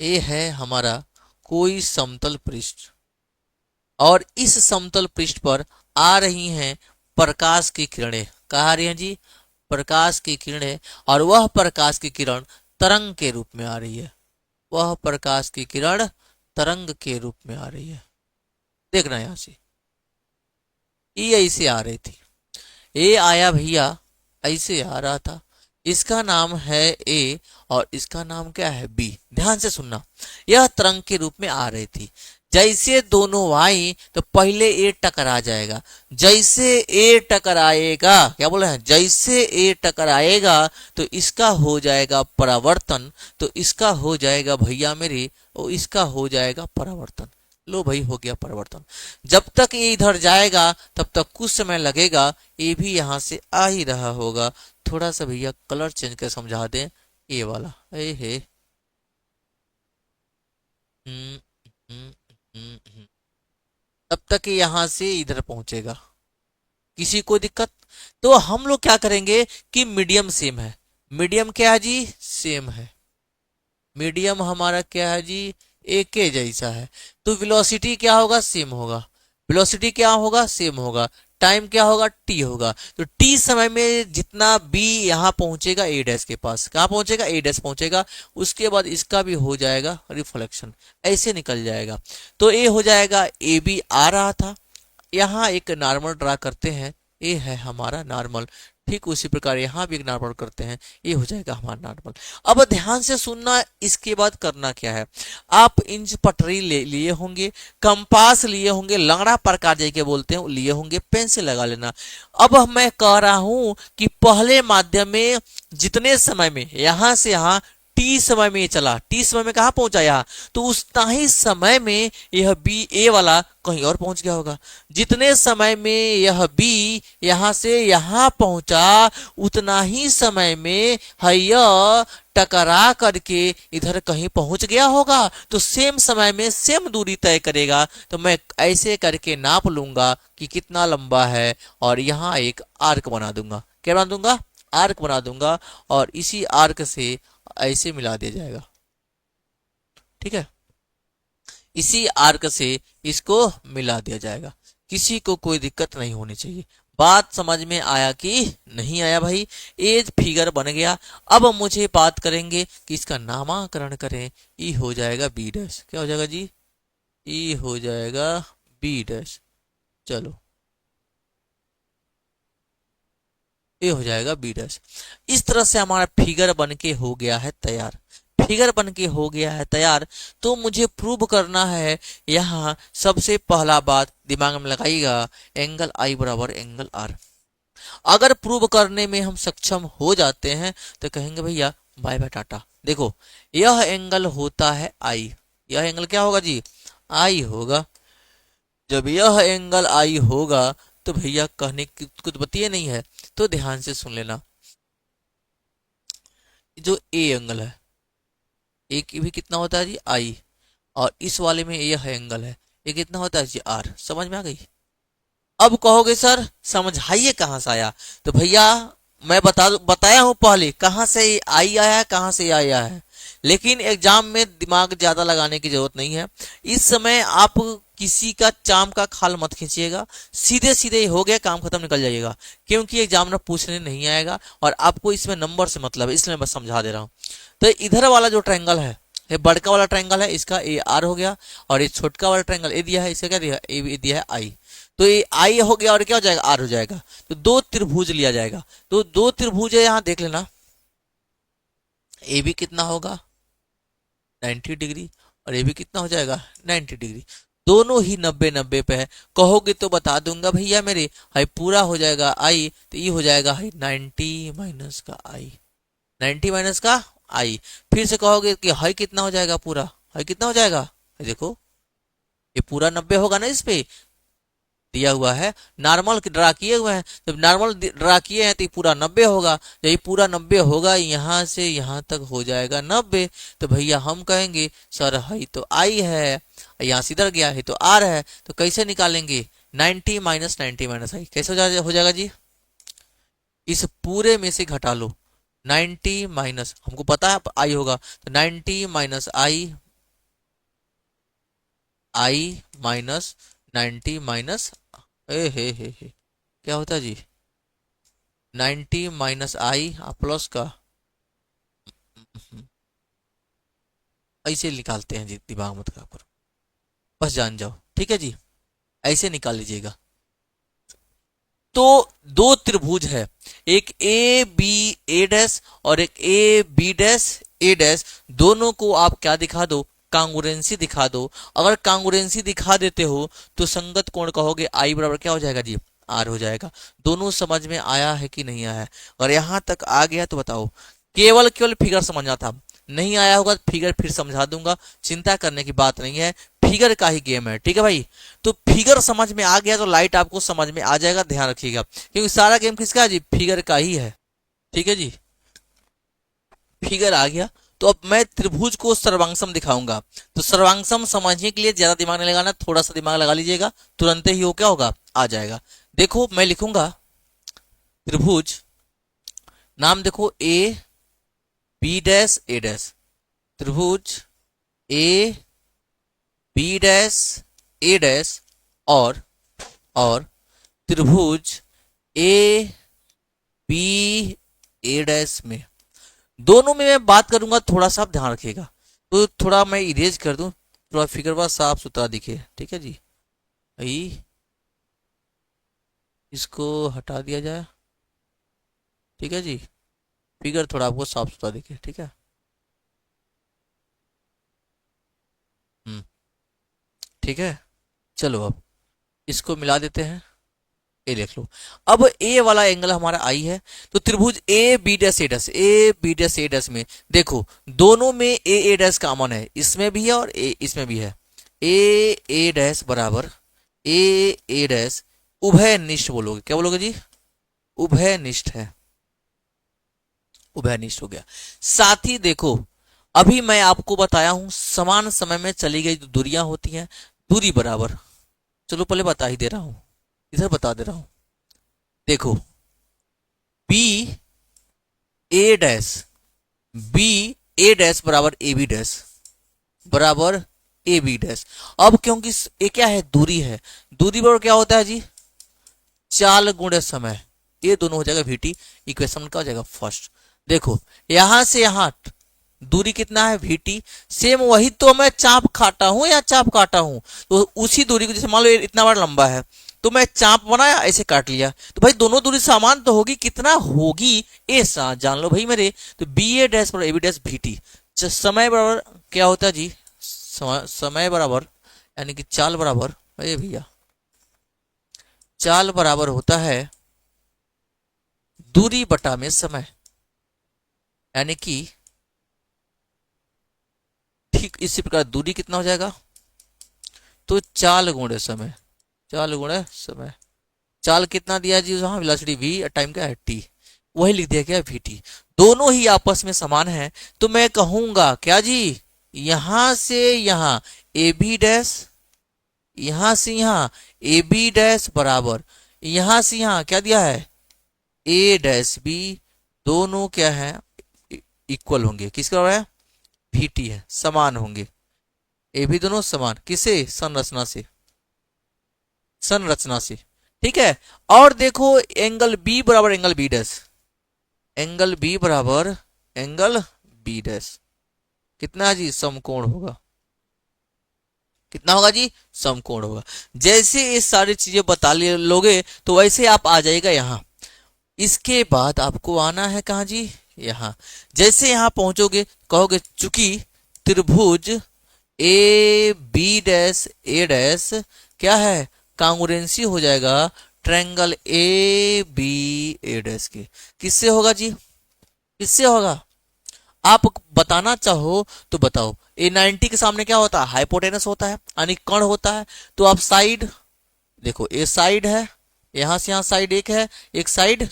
ये है हमारा कोई समतल पृष्ठ, और इस समतल पृष्ठ पर आ रही हैं प्रकाश की किरणें। कहा आ रही हैं जी? प्रकाश की किरणें। और वह प्रकाश की किरण तरंग के रूप में आ रही है। वह प्रकाश की किरण तरंग के रूप में आ रही है। देखना यहां से, ये ऐसे आ रही थी, ये आया भैया, ऐसे आ रहा था। इसका नाम है ए और इसका नाम क्या है बी। ध्यान से सुनना, यह तरंग के रूप में आ रही थी। जैसे दोनों आई तो पहले ए टकरा जाएगा। जैसे ए टकराएगा, क्या बोल रहे हैं, जैसे ए टकराएगा तो इसका हो जाएगा परावर्तन, तो इसका हो जाएगा भैया मेरे, और इसका हो जाएगा परावर्तन। लो भाई, हो गया परिवर्तन। जब तक ये इधर जाएगा तब तक कुछ समय लगेगा, ये भी यहां से आ ही रहा होगा। थोड़ा सा भैया कलर चेंज कर समझा दें, ये वाला ए है। हम्म, हम्म, हम्म। तब तक ये यहां से इधर पहुंचेगा। किसी को दिक्कत? तो हम लोग क्या करेंगे कि मीडियम सेम है। मीडियम क्या है जी? सेम है। मीडियम हमारा क्या है जी? एक के जैसा है। तो वेलोसिटी क्या होगा? सेम होगा। वेलोसिटी क्या होगा? सेम होगा। टाइम क्या होगा? टी होगा। तो टी समय में जितना बी यहां पहुंचेगा ए डैश के पास, कहां पहुंचेगा? ए डैश पहुंचेगा। उसके बाद इसका भी हो जाएगा रिफ्लेक्शन, ऐसे निकल जाएगा। तो ए हो जाएगा, ए बी आ रहा था, यहाँ एक नॉर्मल ड्रा करते हैं, ये है हमारा नॉर्मल। ठीक उसी प्रकार यहाँ भी एक नॉर्मल करते हैं, ये हो जाएगा हमारा नॉर्मल। अब ध्यान से सुनना, इसके बाद करना क्या है। आप इंच पटरी लिए होंगे, कंपास लिए होंगे, लंगड़ा प्रकार जैसे बोलते हैं लिए होंगे, पेंसिल लगा लेना। अब मैं कह रहा हूं कि पहले माध्यम में जितने समय में यहां से यहां टी समय में चला, टी समय में कहा पहुंचा यहाँ, तो उतना ही समय में यह बी ए वाला कहीं और पहुंच गया होगा। जितने समय में यह बी यहां से यहां पहुंचा, उतना ही समय में यह टकरा करके इधर कहीं पहुंच गया होगा। तो सेम समय में सेम दूरी तय करेगा। तो मैं ऐसे करके नाप लूंगा कि कितना लंबा है, और यहाँ एक आर्क बना दूंगा। क्या बना दूंगा? आर्क बना दूंगा, और इसी आर्क से ऐसे मिला दिया जाएगा। ठीक है, इसी आर्क से इसको मिला दिया जाएगा। किसी को कोई दिक्कत नहीं होनी चाहिए। बात समझ में आया कि नहीं आया भाई? एज फिगर बन गया। अब मुझे बात करेंगे कि इसका नामकरण करें। ई हो जाएगा बी डैश। क्या हो जाएगा जी? ई हो जाएगा बी डैश। चलो, ये हो जाएगा बी डैश। इस तरह से हमारा फिगर बन के हो गया है तैयार। फिगर बन के हो गया है तैयार। तो मुझे प्रूव करना है। यहाँ सबसे पहला बात दिमाग में लगाइएगा, एंगल आई बराबर एंगल आर। अगर प्रूव करने में हम सक्षम हो जाते हैं तो कहेंगे भैया बाय बाय टाटा। देखो, यह एंगल होता है आई। यह एंगल क्या होगा जी? आई होगा। जब यह एंगल आई होगा तो भैया कहने की कुछ बतिए नहीं है। तो ध्यान से सुन लेना, जो ए एंगल है, ए की भी कितना होता है जी? आई। और इस वाले में यह एंगल है, ये कितना होता है जी? आर। समझ में आ गई? अब कहोगे सर समझाइए कहां से आया। तो भैया मैं बताया हूं पहले कहां से आई आया है, कहां से आई आया है। लेकिन एग्जाम में दिमाग ज्यादा लगाने की जरूरत नहीं है। इस समय आप किसी का चाम का खाल मत खींचिएगा, सीधे सीधे हो गया काम खत्म, निकल जाइएगा। क्योंकि एग्जामिनर पूछने नहीं आएगा और आपको इसमें नंबर से मतलब है, इसलिए मैं समझा दे रहा हूं। तो इधर वाला जो ट्रायंगल है, ये बड़का वाला ट्रायंगल है, इसका ए आर हो गया। और ये छोटका वाला ट्रायंगल ए दिया है, इसका क्या दिया है, ए दिया है आई। तो ये आई हो गया और क्या हो जाएगा, आर हो जाएगा। तो दो त्रिभुज लिया जाएगा। तो दो त्रिभुज है, यहां देख लेना। ए बी कितना होगा, 90 डिग्री, और ये भी कितना हो जाएगा, 90 डिग्री। दोनों ही 90-90 पे है। कहोगे तो बता दूंगा भैया मेरे, हाई पूरा हो जाएगा आई, तो ये हो जाएगा हाई 90 माइनस का आई, 90 माइनस का आई। फिर से कहोगे कि हाई कितना हो जाएगा पूरा, हाई कितना हो जाएगा, देखो ये पूरा 90 होगा ना, इस पे दिया हुआ है। नॉर्मल ड्रा किए हुए हैं, जब नॉर्मल ड्रा किए हैं तो ये पूरा 90 होगा। जब ये पूरा 90 होगा, यहाँ से यहाँ तक हो जाएगा 90। तो भैया हम कहेंगे सर हाई तो आई है, यहाँ से इधर गया है तो आर है, तो कैसे निकालेंगे, 90 माइनस 90 माइनस आई, कैसे हो जाएगा जी, इस पूरे में से घटा लो। 90 माइनस, हमको पता है आई होगा, तो 90 माइनस आई, आई माइनस 90 माइनस हे क्या होता है जी, 90 माइनस आई प्लस का, ऐसे निकालते हैं जी, दिमाग मत खराब करो, बस जान जाओ, ठीक है जी, ऐसे निकाल लीजिएगा। तो दो त्रिभुज है, एक ए बी ए डैश और एक A B dash A dash, दोनों को आप क्या दिखा दो, कांगुरेंसी दिखा दो। अगर कांगुरेंसी दिखा देते हो तो संगत कोण कहोगे, आई बराबर क्या हो जाएगा जी, आर हो जाएगा। दोनों समझ में आया है कि नहीं आया है, और यहां तक आ गया तो बताओ, केवल केवल फिगर समझना था, नहीं आया होगा तो फिगर फिर समझा दूंगा, चिंता करने की बात नहीं है, फिगर का ही गेम है, ठीक है भाई। तो फिगर समझ में आ गया तो लाइट आपको समझ में आ जाएगा, ध्यान रखिएगा, क्योंकि सारा गेम किसका है जी, फिगर का ही है, ठीक है जी। फिगर आ गया, तो अब मैं त्रिभुज को सर्वांगसम दिखाऊंगा। तो सर्वांगसम समझने के लिए ज्यादा दिमाग नहीं लगाना, थोड़ा सा दिमाग लगा लीजिएगा, तुरंत ही हो क्या होगा, आ जाएगा। देखो मैं लिखूंगा त्रिभुज, नाम देखो A B dash A dash, त्रिभुज A B dash A dash, और त्रिभुज ए बी ए डैश में, दोनों में मैं बात करूंगा, थोड़ा सा आप ध्यान रखिएगा। तो थोड़ा मैं इरेज कर दूं, थोड़ा फिगर बार साफ सुथरा दिखे, ठीक है जी। भाई इसको हटा दिया जाए, ठीक है जी, फिगर थोड़ा आपको साफ सुथरा दिखे, ठीक है। हम्म, ठीक है। चलो अब इसको मिला देते हैं, ए लिख लो। अब ए वाला एंगल हमारा आई है, तो त्रिभुज A B dash A dash, A B dash A dash में देखो, दोनों में ए डैश कॉमन है, इसमें भी है और इसमें भी है। ए डैश बराबर ए डैश उभय निष्ठ बोलोगे, क्या बोलोगे जी, उभय निष्ठ है, उभय निष्ठ हो गया। साथ ही देखो, अभी मैं आपको बताया हूं समान समय में चली गई जो दूरियां होती हैं, दूरी बराबर, चलो पहले बता ही दे रहा हूं, इधर बता दे रहा हूं। देखो B A dash, B A dash बराबर ए बी डैश, बराबर ए बी डैश। अब क्योंकि ये क्या है, दूरी है, दूरी बराबर क्या होता है जी, चाल गुणे समय, ये दोनों हो जाएगा वीटी, इक्वेशन का हो जाएगा फर्स्ट। देखो यहां से यहां दूरी कितना है, वीटी, सेम वही तो मैं चाप काटा हूं या चाप काटा हूं, तो उसी दूरी को, जैसे मान लो इतना बड़ा लंबा है, तो मैं चाप बनाया ऐसे काट लिया, तो भाई दोनों दूरी समान तो होगी, कितना होगी ऐसा जान लो भाई मेरे। तो बी ए डैश बराबर A B dash V T, समय बराबर क्या होता है जी, समय बराबर यानी कि चाल बराबर, अरे भैया चाल बराबर होता है दूरी बटा में समय, यानी कि ठीक इसी प्रकार दूरी कितना हो जाएगा, तो चाल गुणे समय, चाल गुणे समय, चाल कितना दिया जी वहां, वेलोसिटी वी, टाइम क्या है टी, वही लिख दिया गया वी टी, दोनों ही आपस में समान है। तो मैं कहूंगा क्या जी, यहां से यहां ए बी डैश, यहां से यहां ए बी डैश बराबर, यहां से यहां क्या दिया है ए डैश बी दोनों क्या है, इक्वल होंगे। किसके बराबर है, VT है, समान होंगे। ये भी दोनों समान, किसे, संरचना से, संरचना से। ठीक है। और देखो एंगल बी बराबर angle B dash, angle B बराबर एंगल बी डैश कितना है जी, समकोण होगा। कितना होगा जी, समकोण होगा। जैसे ये सारी चीजें बता लोगे तो वैसे आप आ जाएगा यहाँ। इसके बाद आपको आना है कहाँ जी, यहाँ। जैसे यहाँ पहुंचोगे कहोगे चूंकि त्रिभुज ए डैश क्या है, कांग्रुएंसी हो जाएगा ट्रायंगल ए डैश के। किससे होगा जी, किससे होगा, आप बताना चाहो तो बताओ। A90 के सामने क्या होता है, हाइपोटेनस होता है, यानी कण होता है। तो आप साइड देखो, ए साइड है, यहां से यहां साइड एक है, एक साइड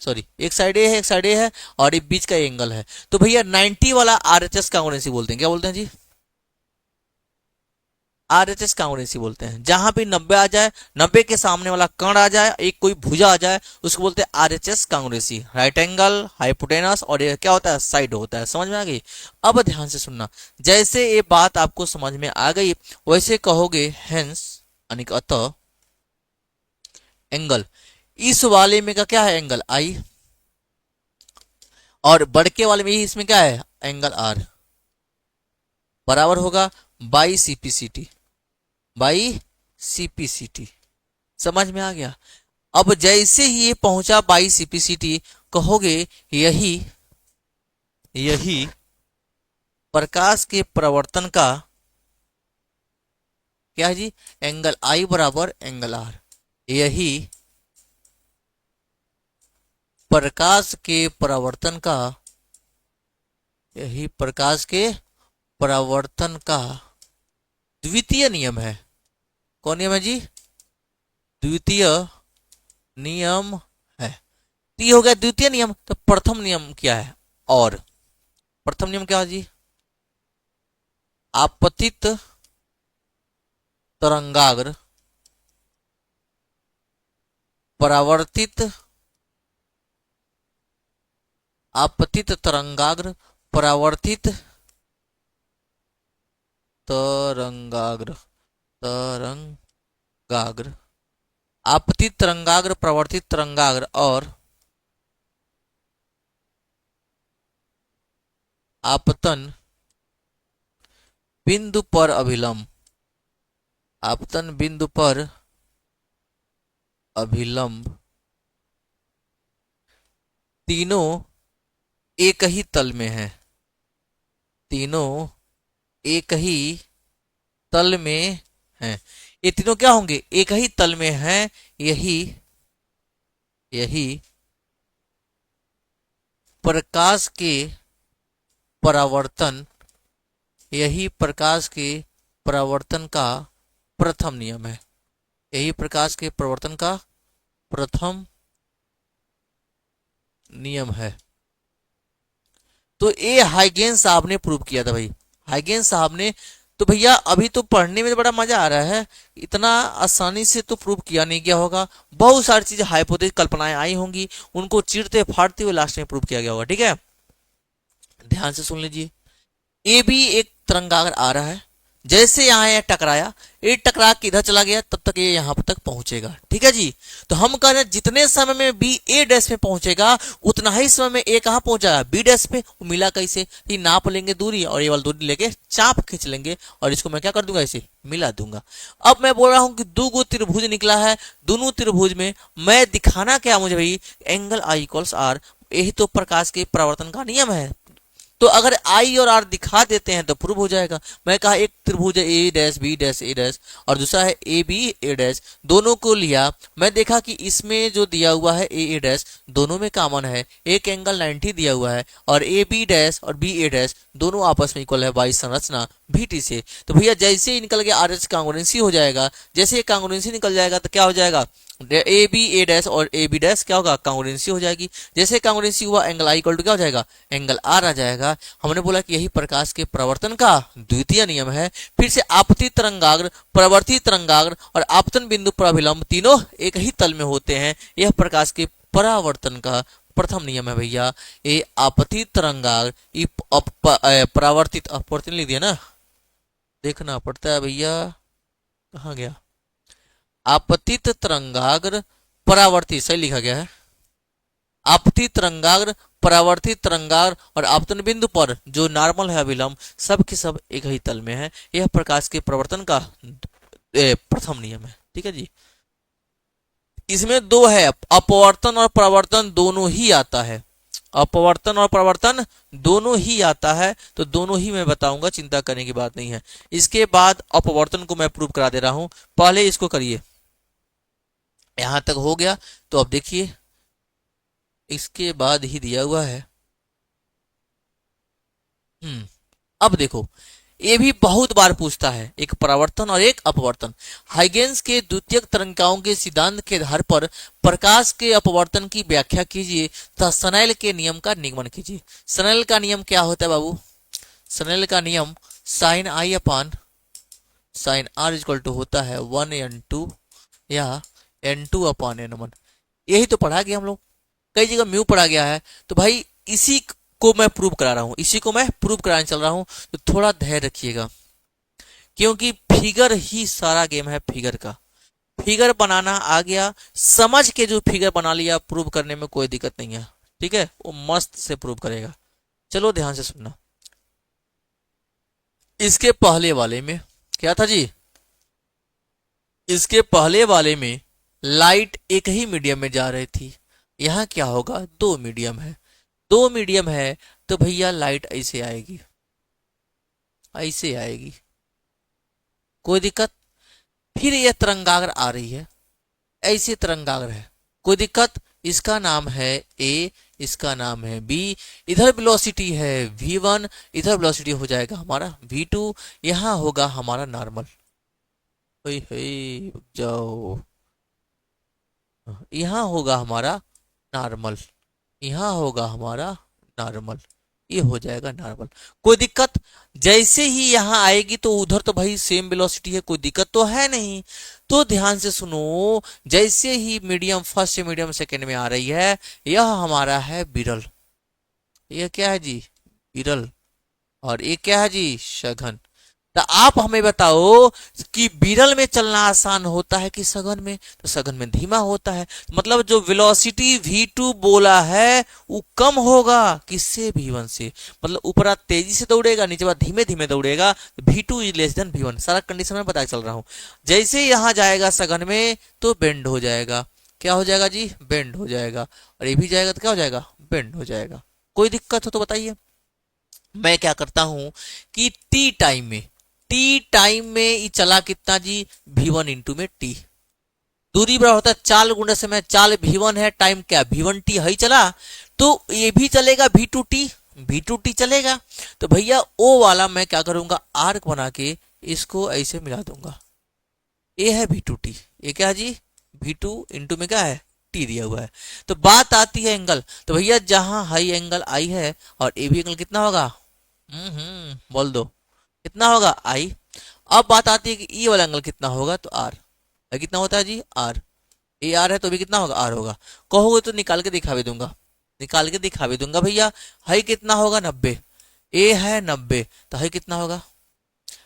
सॉरी एक साइड ए है, एक साइड ए है, और ये बीच का एंगल है। तो भैया 90 वाला RHS कांग्रुएंसी बोलते हैं। क्या बोलते हैं जी, RHS कांग्रुएंसी बोलते हैं। जहां भी 90 आ जाए, 90 के सामने वाला कण आ जाए, एक कोई भुजा आ जाए, उसको बोलते हैं RHS कांग्रुएंसी। राइट एंगल, हाइपोटेनस, और ये क्या होता है, साइड होता है। समझ में आ गई। अब ध्यान से सुनना, जैसे ये बात आपको समझ में आ गई वैसे कहोगे हेंस, यानी अतः एंगल इस वाले में का क्या है, एंगल आई, और बड़के वाले में इसमें क्या है, एंगल आर, बराबर होगा बाई CPCT, बाई CPCT। समझ में आ गया। अब जैसे ही ये पहुंचा बाई CPCT कहोगे यही यही प्रकाश के प्रवर्तन का क्या है जी, एंगल आई बराबर एंगल आर। यही प्रकाश के प्रवर्तन का, यही प्रकाश के प्रवर्तन का द्वितीय नियम है। कौन नियम है जी, द्वितीय नियम है। तो ये हो गया द्वितीय नियम। तो प्रथम नियम क्या है, और प्रथम नियम क्या है जी, आपतित तरंगाग्र परावर्तित, आपतित तरंगाग्र परावर्तित तरंगाग्र, तरंगाग्र, आपतित तरंगाग्र प्रवर्तित तरंगाग्र और आपतन बिंदु पर अभिलंब, आपतन बिंदु पर अभिलंब तीनों एक ही तल में है, तीनों एक ही तल में हैं। ये तीनों क्या होंगे, एक ही तल में हैं। यही यही प्रकाश के परावर्तन, यही प्रकाश के परावर्तन का प्रथम नियम है। यही प्रकाश के परावर्तन का प्रथम नियम है। तो ये हाइगेंस साहब ने प्रूव किया था भाई, हाइगेंस साहब ने। तो भैया अभी तो पढ़ने में बड़ा मजा आ रहा है, इतना आसानी से तो प्रूव किया नहीं गया होगा। बहुत सारी चीजें हाइपोथेसिस कल्पनाएं आई होंगी, उनको चीरते फाड़ते हुए लास्ट में प्रूव किया गया होगा। ठीक है, ध्यान से सुन लीजिए। ए भी एक तरंगाग्र आ रहा है, जैसे यहाँ ये टकराया, ये टकरा के इधर चला गया, तब तक ये यहाँ तक पहुंचेगा। ठीक है जी। तो हम कह रहे हैं जितने समय में बी ए डैश में पहुंचेगा उतना ही समय में ए कहाँ पहुंचागा, बी डैश पे। मिला कैसे, ये नाप लेंगे दूरी और ये वाली दूरी लेके चाप खींच लेंगे और इसको मैं क्या कर दूंगा, इसे मिला दूंगा। अब मैं बोल रहा हूं कि दो गो त्रिभुज निकला है, दोनों त्रिभुज में मैं दिखाना क्या मुझे भाई, एंगल आई इक्वल्स आर। यही तो प्रकाश के परावर्तन का नियम है। तो अगर आई और आर दिखा देते हैं तो प्रूव हो जाएगा। मैं कहा एक त्रिभुज है ए dash B dash A dash और दूसरा है ए बी ए डैश, दोनों को लिया। मैं देखा कि इसमें जो दिया हुआ है ए ए डैश दोनों में कॉमन है, एक एंगल 90 दिया हुआ है, और ए बी डैश और बी ए डैश दोनों आपस में इक्वल है बाई संरचना VT से। तो भैया जैसे ही निकल गया RH कांग्रुएंसी हो जाएगा। जैसे ही कांग्रुएंसी निकल जाएगा तो क्या हो जाएगा, ए बी ए डैश और ए बी डैश क्या होगा, कांग्रुएंसी हो जाएगी। जैसे कांग्रुएंसी हुआ एंगल आई इक्वल टू क्या हो जाएगा, एंगल आर आ जाएगा। हमने बोला कि यही प्रकाश के प्रवर्तन का द्वितीय नियम है। फिर से आपतित तरंगाग्र, प्रवर्तित तरंगाग्र और आपतन बिंदु पर अभिलंब तीनों एक ही तल में होते हैं। यह प्रकाश के परावर्तन का प्रथम नियम है भैया, ये आपतित तरंगाग्र परावर्तित अपवर्तन लिख दिया ना, देखना पड़ता है भैया, कहाँ गया, आपतित तरंगाग्र परावर्तित, सही लिखा गया है, आपतित तरंगाग्र परावर्तित तरंगाग्र और आपतन बिंदु पर जो नॉर्मल है अभिलंब, सब के सब एक ही तल में है। यह प्रकाश के प्रवर्तन का प्रथम नियम है। ठीक है जी, इसमें दो है, अपवर्तन और परावर्तन दोनों ही आता है, अपवर्तन और परावर्तन दोनों ही आता है, तो दोनों ही मैं बताऊंगा, चिंता करने की बात नहीं है। इसके बाद अपवर्तन को मैं प्रूव करा दे रहा हूं, पहले इसको करिए। यहां तक हो गया, तो अब देखिए इसके बाद ही दिया हुआ है। अब देखो, ये भी बहुत बार पूछता है, एक परावर्तन और एक अपवर्तन। हाइगेंस के द्वितीयक तरंगिकाओं के सिद्धांत के आधार पर प्रकाश के अपवर्तन की व्याख्या कीजिए तथा स्नेल के नियम का निगमन कीजिए। स्नेल का नियम क्या होता है बाबू? स्नेल का नियम sine I upon sine are equal to होता है 1n2 या n2 अपान n1। यही तो पढ़ा गया हम लोग, कई जगह म्यू पढ़ा गया है। तो भाई इसी को मैं प्रूव करा रहा हूं, इसी को मैं प्रूव कराने चल रहा हूं, तो थोड़ा धैर्य रखिएगा, क्योंकि फिगर ही सारा गेम है। फिगर का फिगर बनाना आ गया, समझ के जो फिगर बना लिया, प्रूव करने में कोई दिक्कत नहीं है। ठीक है, वो मस्त से प्रूव करेगा। चलो ध्यान से सुनना। इसके पहले वाले में क्या था जी? इसके पहले वाले में लाइट एक ही मीडियम में जा रही थी, यहां क्या होगा, दो मीडियम है, दो मीडियम है, तो भैया लाइट ऐसे आएगी, ऐसे आएगी, कोई दिक्कत? फिर यह तरंगाग्र आ रही है, ऐसे तरंगाग्र है, कोई दिक्कत? इसका नाम है ए, इसका नाम है बी, इधर वेलोसिटी है v1, इधर वेलोसिटी हो जाएगा हमारा v2, यहां होगा हमारा नॉर्मल। जाओ, यहां होगा हमारा नॉर्मल, यहां होगा हमारा नॉर्मल, ये हो जाएगा नॉर्मल, कोई दिक्कत? जैसे ही यहां आएगी तो उधर तो भाई सेम वेलोसिटी है, कोई दिक्कत तो है नहीं। तो ध्यान से सुनो, जैसे ही मीडियम फर्स्ट से मीडियम सेकंड में आ रही है, यह हमारा है विरल, यह क्या है जी? विरल। और ये क्या है जी? सघन। तो आप हमें बताओ कि विरल में चलना आसान होता है कि सघन में? तो सघन में धीमा होता है, मतलब जो वेलोसिटी v2 बोला है वो कम होगा किससे? v1 से। मतलब ऊपर तेजी से दौड़ेगा, नीचे बाद धीमे धीमे दौड़ेगा, v2 is less than v1। सारा कंडीशन में पता चल रहा हूं। जैसे यहां जाएगा सघन में तो बेंड हो जाएगा, क्या हो जाएगा जी? बेंड हो जाएगा। और ये भी जाएगा तो क्या हो जाएगा? बेंड हो जाएगा। कोई दिक्कत हो तो बताइए। मैं क्या करता हूं कि टी टाइम में ये चला कितना जी? v1 इंटू में टी, दूरी बराबर होता है चाल गुणे समय, चाल v1 है, टाइम क्या? v1t है ही चला, तो ये भी चलेगा v2t चलेगा। तो भैया ओ वाला मैं क्या करूंगा, आर्क बना के इसको ऐसे मिला दूंगा, ये है v2t, ये क्या जी? v2 इंटू में क्या है? टी दिया हुआ है। तो बात आती है एंगल, तो भैया जहां हाई एंगल आई है और ए भी एंगल कितना होगा? बोल दो कितना होगा? आई। अब बात आती है कि ई वाला एंगल कितना होगा, तो आर। कितना होता है जी? आर। ए आर है तो भी कितना होगा? आर होगा। कहोगे तो निकाल के दिखा भी दूंगा, निकाल के दिखा भी दूंगा भैया। हाई कितना होगा? 90। ए है 90, तो हाई कितना होगा?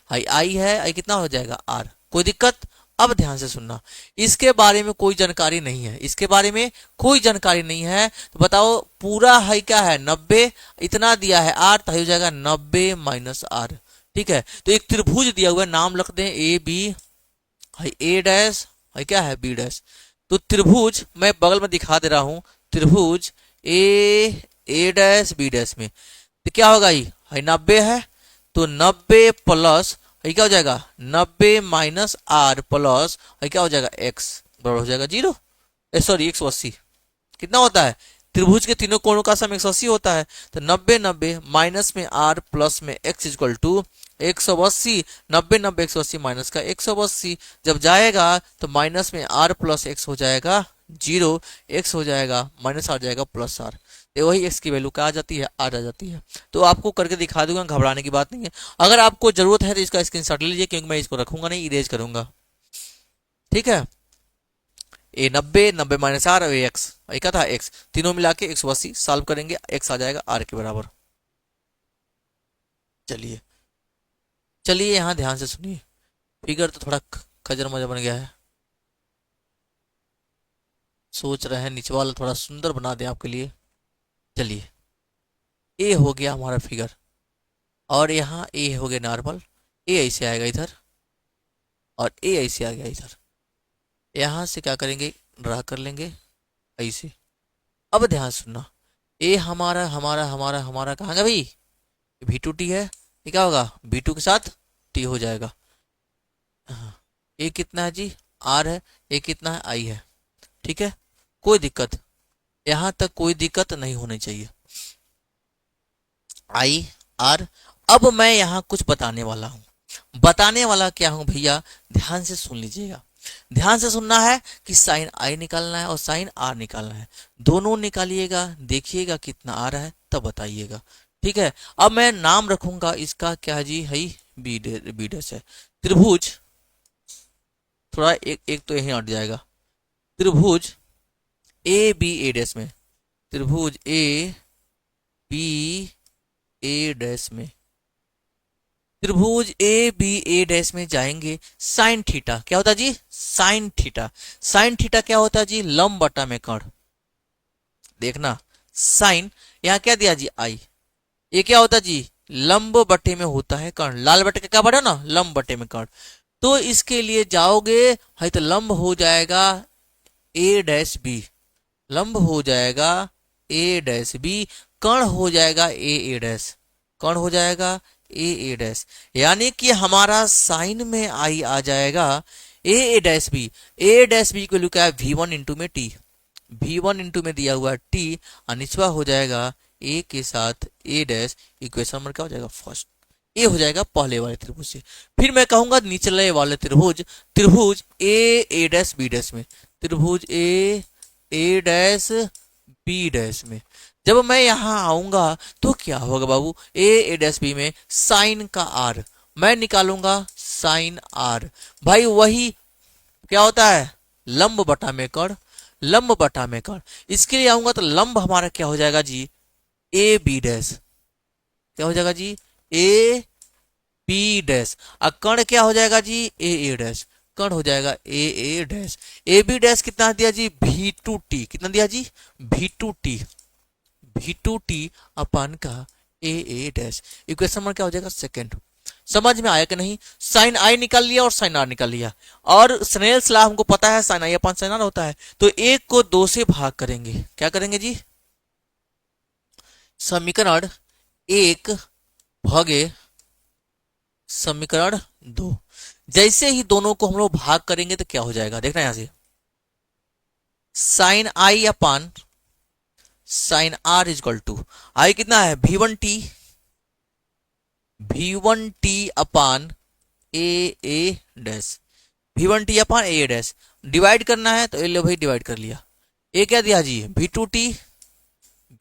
हाई आई है, आई कितना हो जाएगा? आर। कोई दिक्कत? अब ध्यान से सुनना, इसके बारे में कोई जानकारी नहीं है, इसके बारे में कोई जानकारी नहीं है, तो बताओ पूरा हाई क्या है? 90, इतना दिया है आर, तो हो जाएगा 90 माइनस आर। ठीक है, तो एक त्रिभुज दिया हुआ है, नाम रख दें ए बी, हाई ए डैश, हाई क्या है? B dash. तो त्रिभुज मैं बगल में दिखा दे रहा हूं, त्रिभुज ए डैश बी डैश में, तो क्या होगा? हाई 90 है, तो 90 प्लस ये क्या हो जाएगा? 90 माइनस आर प्लस ये क्या हो जाएगा? एक्स बराबर हो जाएगा 0, सॉरी 180। कितना होता है? त्रिभुज के तीनों कोणों का सम 180 होता है। तो 90 90 माइनस में आर प्लस में एक्स इक्वल टू 180। 90 90 180 माइनस का 180, जब जाएगा तो माइनस में आर प्लस एक्स हो जाएगा 0, एक्स हो जाएगा माइनस आर जाएगा प्लस आर, तो वही एक्स की वैल्यू क्या आ जाती है? आर आ जाती है। तो आपको करके दिखा दूंगा, घबराने की बात नहीं है। अगर आपको जरूरत है तो इसका स्क्रीनशॉट ले लीजिए, क्योंकि मैं इसको रखूंगा नहीं, इरेज करूंगा। ठीक है, ए 90, 90 माइनस आर, ए एक्स, क्या था एक्स, तीनों मिला के 180 सॉल्व करेंगे, एक्स आ जाएगा आर के बराबर। चलिए चलिए यहाँ ध्यान से सुनिए, फिगर तो थोड़ा खजर मजा बन गया है, सोच रहे हैं नीचे वाला थोड़ा सुंदर बना दें आपके लिए। चलिए, ए हो गया हमारा फिगर, और यहाँ ए हो गया नॉर्मल, ए ऐसे आएगा इधर, और ए ऐसे आ गया इधर। यहाँ से क्या करेंगे, ड्रा कर लेंगे ऐसे। अब ध्यान सुनना, ए हमारा हमारा हमारा हमारा कहाँ गया भाई, V2T है, ये क्या होगा V2 के साथ T हो जाएगा। हाँ, ए कितना है जी, R है, ए कितना है, I है। ठीक है, कोई दिक्कत, यहाँ तक कोई दिक्कत नहीं होनी चाहिए। I R, अब मैं यहाँ कुछ बताने वाला हूँ। बताने वाला क्या हूँ भैया, ध्यान से सुन लीजिएगा। ध्यान से सुनना है कि साइन आई निकालना है और साइन आर निकालना है, दोनों निकालिएगा, देखिएगा कितना आ रहा है तब बताइएगा। ठीक है, अब मैं नाम रखूंगा इसका क्या जी है, बी डैश है। त्रिभुज, थोड़ा एक तो यही हट जाएगा, त्रिभुज ए बी ए डैश में, त्रिभुज ए बी ए डैश में, त्रिभुज ए बी ए डैश में जाएंगे, साइन थीटा क्या होता है जी, साइन थीटा, साइन थीटा क्या होता है जी, लंब बटा में कर्ण। देखना, साइन यहाँ क्या दिया जी आई, ये क्या होता है जी, लंब बटे में होता है कर्ण, लाल बटे का क्या बटा ना, लंब बटे में कर्ण। तो इसके लिए जाओगे है तो लंब हो जाएगा ए डैश बी, लंब हो जाएगा ए डैश बी, कर्ण हो जाएगा ए डैश, कर्ण हो जाएगा ए डैश, यानी कि हमारा साइन में आई आ जाएगा ए dash B, A dash B को वैल्यू क्या है V1 इंटू में टी, V1 इंटू में दिया हुआ टी, और निचवा हो जाएगा ए के साथ ए डैश, इक्वेशन नंबर क्या हो जाएगा फर्स्ट, ए हो जाएगा पहले वाले त्रिभुज से। फिर मैं कहूंगा निचले वाले त्रिभुज, त्रिभुज ए डैश बी डैश में, त्रिभुज ए डैश बी डैश में। जब मैं यहां आऊंगा तो क्या होगा बाबू, ए डैश बी में साइन का आर, मैं निकालूंगा साइन आर, भाई वही क्या होता है, लंब बटा में कर्ण, लंब बटा में कर्ण। इसके लिए आऊंगा तो लंब हमारा क्या हो जाएगा जी, ए बी डैश, क्या हो जाएगा जी, ए बी डैश, और कर्ण क्या हो जाएगा जी, ए डैश, कर्ण हो जाएगा ए डैश, ए बी डैश कितना दिया जी, V2T, कितना दिया जी, V2T, V2T अपन का ए डैश, इक्वेशन नंबर क्या हो जाएगा सेकंड। समझ में आया कि नहीं, साइन आई निकाल लिया और साइन आर निकाल लिया, और स्नेल्स लॉ हमको पता है साइन आई अपन साइन आर होता है, तो एक को दो से भाग करेंगे, क्या करेंगे जी, समीकरण एक भागे समीकरण दो, जैसे ही दोनों को हम लोग भाग करेंगे तो क्या हो जाएगा, देखना यहां से, sine I upon sine are equal to, i कितना है V1T, V1T upon A dash, V1T upon A dash, divide करना है तो लो भाई डिवाइड कर लिया, ए क्या दिया जी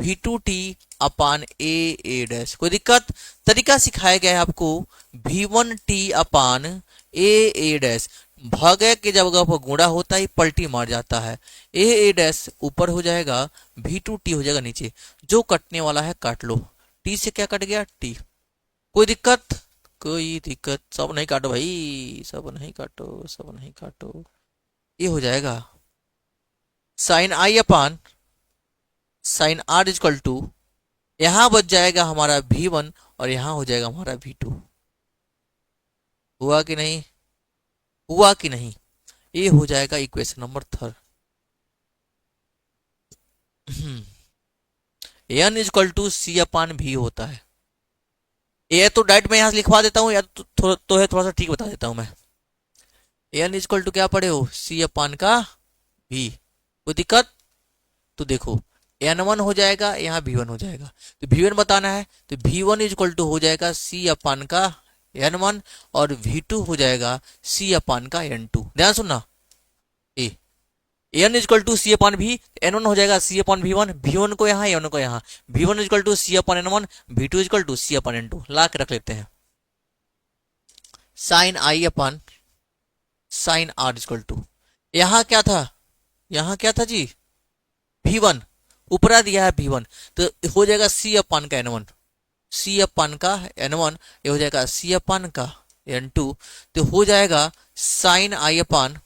V2T अपान ए डैश, कोई दिक्कत, तरीका सिखाया गया है आपको, V1T अपान ए डैश, भागे के जगह पर गुणा होता है पलटी मार जाता है, ए डैश ऊपर हो जाएगा, V2T हो जाएगा नीचे, जो कटने वाला है काट लो, टी से क्या कट गया टी, कोई दिक्कत, कोई दिक्कत, सब नहीं काटो भाई, सब नहीं काटो, सब नहीं काटो, ये हो जाएगा sine I upon sine are equal to, यहां बच जाएगा हमारा V1 और यहां हो जाएगा हमारा V2, हुआ कि नहीं, हुआ कि नहीं, ये हो जाएगा equation number third. N equal to c upon भी होता है, ये तो डायरेक्ट मैं यहां से लिखवा देता हूं, या तो है थोड़ा सा ठीक बता देता हूं मैं, एन इजक्वल टू क्या पढ़े हो, सी अपान का भी, कोई दिक्कत, तो देखो N1 हो जाएगा, यहाँ V1 हो जाएगा, तो V1 बताना है तो V1 इजक्वल टू हो जाएगा C अपान का N1, और V2 हो जाएगा C अपान का N2, ध्यान सुनना, A N is equal to C upon V, N1 हो जाएगा C अपान V1, V1 को यहाँ N1 को यहाँ, V1 is equal to C upon N1, V2 is equal to C upon N2, ला के रख लेते हैं, sine I upon sine are equal to, यहाँ क्या था यहाँ क्या था जी, V1, ऊपरा दिया है V1, तो हो जाएगा C अपान का N1, C अपान का N1, ये हो जाएगा C अपान का N2, तो हो जाएगा sine I upon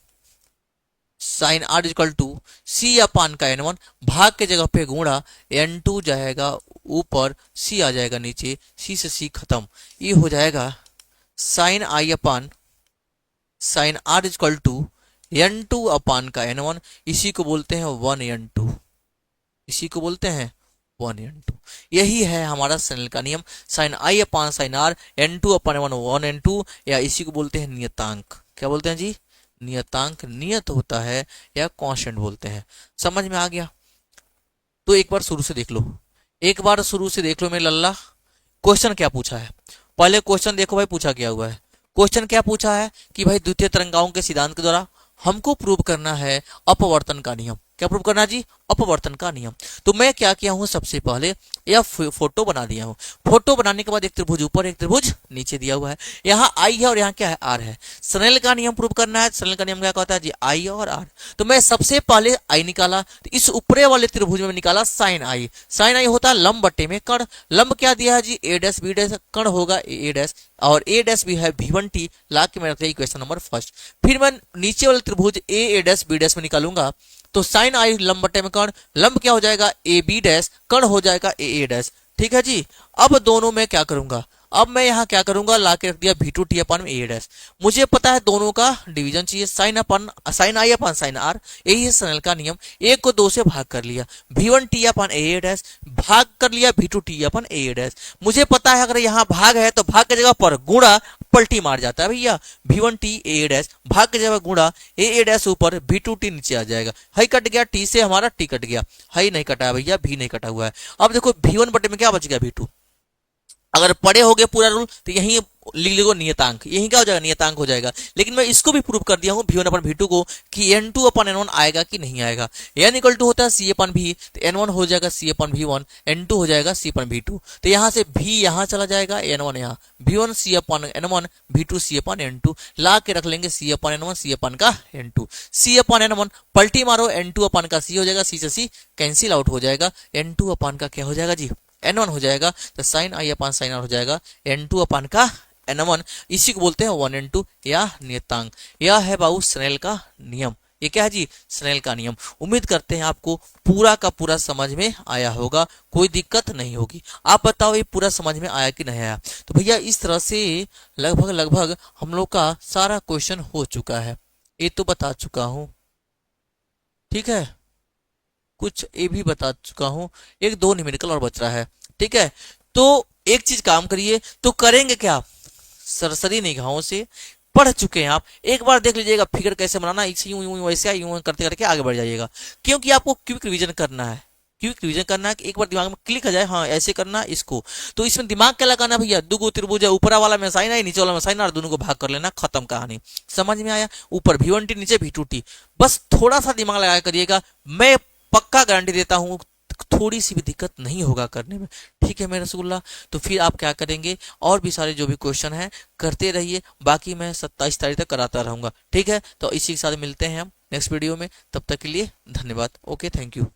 sine are equal to c upon का N1, भाग के जगह पे गुणा N2 जाएगा ऊपर, C आ जाएगा नीचे, C से C खत्म, ये हो जाएगा sine I upon sine are equal to N2 upon का N1, इसी को बोलते हैं 1N2, इसी को बोलते हैं 1N2। यही है हमारा स्नेल का नियम, sine I upon sine R, N2 upon 1N2, या इसी को बोलते हैं नियतांक। क्या बोलते हैं जी, नियतांक, नियत होता है या कांस्टेंट बोलते हैं। समझ में आ गया? तो एक बार शुरू से देख लो, एक बार शुरू से देख लो मेरे लल्ला, क्वेश्चन क्या पूछा है। पहले क्वेश्चन देखो भाई, पूछा क्या हुआ है। क्वेश्चन क्या पूछा है कि भाई द्वितीय तरंगाओं के सिद्धांत के द्वारा हमको प्रूव करना है अपवर्तन का नियम। क्या प्रूव करना है जी, अपवर्तन का नियम। तो मैं क्या किया हूं, सबसे पहले यह फोटो बना दिया हूं। फोटो बनाने के बाद एक त्रिभुज ऊपर एक त्रिभुज नीचे दिया हुआ है, यहाँ आई है और यहाँ क्या है, आर है। स्नेल का नियम प्रूव करना है। स्नेल का नियम क्या कहता है जी, आई और आर। तो मैं सबसे पहले आई निकाला, तो इस ऊपरे वाले त्रिभुज में निकाला साइन आई। साइन आई होता है लंब बट्टे में कर्ण। लंब क्या दिया है जी, ए डैश बी डैश, कर्ण होगा ए डैश, और ए डैश भी है V1T, ला के मैं रखता इक्वेशन नंबर फर्स्ट। फिर मैं नीचे वाले त्रिभुज ए डैश बी डैश में निकालूंगा, तो साइन आई लंब बट्टे में कर्ण, लंब क्या हो जाएगा ए बी डैश, कर्ण हो जाएगा ए डैश। ठीक है जी। अब दोनों में क्या करूंगा, अब मैं यहाँ क्या करूंगा, ला के रख दिया V2T अपान में ए डैश। मुझे पता है दोनों का डिवीजन चाहिए, sine upon sine I upon sine R, यही है स्नेल का नियम। एक को दो से भाग कर लिया, V1T अपान ए डैश, भाग कर लिया V2T अपान ए डैश। मुझे पता है अगर यहाँ भाग है तो भाग की जगह पर गुणा पलटी मार जाता है भैया, V1T ए डैश, भाग के जगह गुणा ए डैश ऊपर, V2T नीचे आ जाएगा। हाई कट गया, टी से हमारा टी कट गया, हाई नहीं कटा है भैया, भी नहीं कटा हुआ है। अब देखो V1 बटे में क्या बच गया, V2। अगर पढ़े हो गए पूरा रूल तो यही लिख लो नियतांक, यही क्या हो जाएगा, नियतांक हो जाएगा। लेकिन मैं इसको भी प्रूव कर दिया हूँ V1 अपन V2 को कि N2 अपन N1 आएगा कि नहीं आएगा। N इक्वल टू होता है C अपन V, तो N1 हो जाएगा C अपन V1, N2 हो जाएगा C अपन V2। तो यहाँ से V यहाँ चला जाएगा, N1 यहाँ, V1 C अपन N1, V2 C अपन N2, ला के रख लेंगे C अपन N1 C अपन का N2, C अपन N1 पलटी मारो, N2 अपन का C हो जाएगा, C से C कैंसिल आउट हो जाएगा, N2 अपन का क्या हो जाएगा जी, N1 हो जाएगा। तो sine I upon sine R हो जाएगा N2 अपान का N1, इसी को बोलते हैं 1N2 या नियतांक। यह है बाबू स्नेल का नियम। ये क्या है जी, स्नेल का नियम। उम्मीद करते हैं आपको पूरा का पूरा समझ में आया होगा, कोई दिक्कत नहीं होगी। आप बताओ ये पूरा समझ में आया कि नहीं आया। तो भैया इस तरह से लगभग लगभग हम लोग का सारा क्वेश्चन हो चुका है, ये तो बता चुका हूं, ठीक है, कुछ ये भी बता चुका हूं, एक दो न्यूमेरिकल और बच रहा है। ठीक है, तो एक चीज काम करिए, तो करेंगे क्या, सरसरी निगाहों से पढ़ चुके हैं आप, एक बार देख लीजिएगा फिगर कैसे बनाना, इसे यूं यूं वैसे यूं करते करके आगे बढ़ जाइएगा। क्योंकि आपको क्विक रिवीजन करना है, क्विक रिवीजन करना है कि एक बार दिमाग में क्लिक आ जाए, हाँ ऐसे करना है इसको। तो इसमें दिमाग क्या लगाना भैया, दुगो त्रिभुज है, ऊपरा वाला में साइन आई, नीचे वाला में साइन आर, दोनों को भाग कर लेना, खत्म कहानी। समझ में आया, ऊपर V1T नीचे V2T, बस थोड़ा सा दिमाग लगा करिएगा, मैं पक्का गारंटी देता हूं थोड़ी सी भी दिक्कत नहीं होगा करने में। ठीक है मेरे रसगुल्ला, तो फिर आप क्या करेंगे, और भी सारे जो भी क्वेश्चन हैं करते रहिए, बाकी मैं 27 तारीख तक कराता रहूंगा। ठीक है, तो इसी के साथ मिलते हैं हम नेक्स्ट वीडियो में, तब तक के लिए धन्यवाद। Okay, thank you.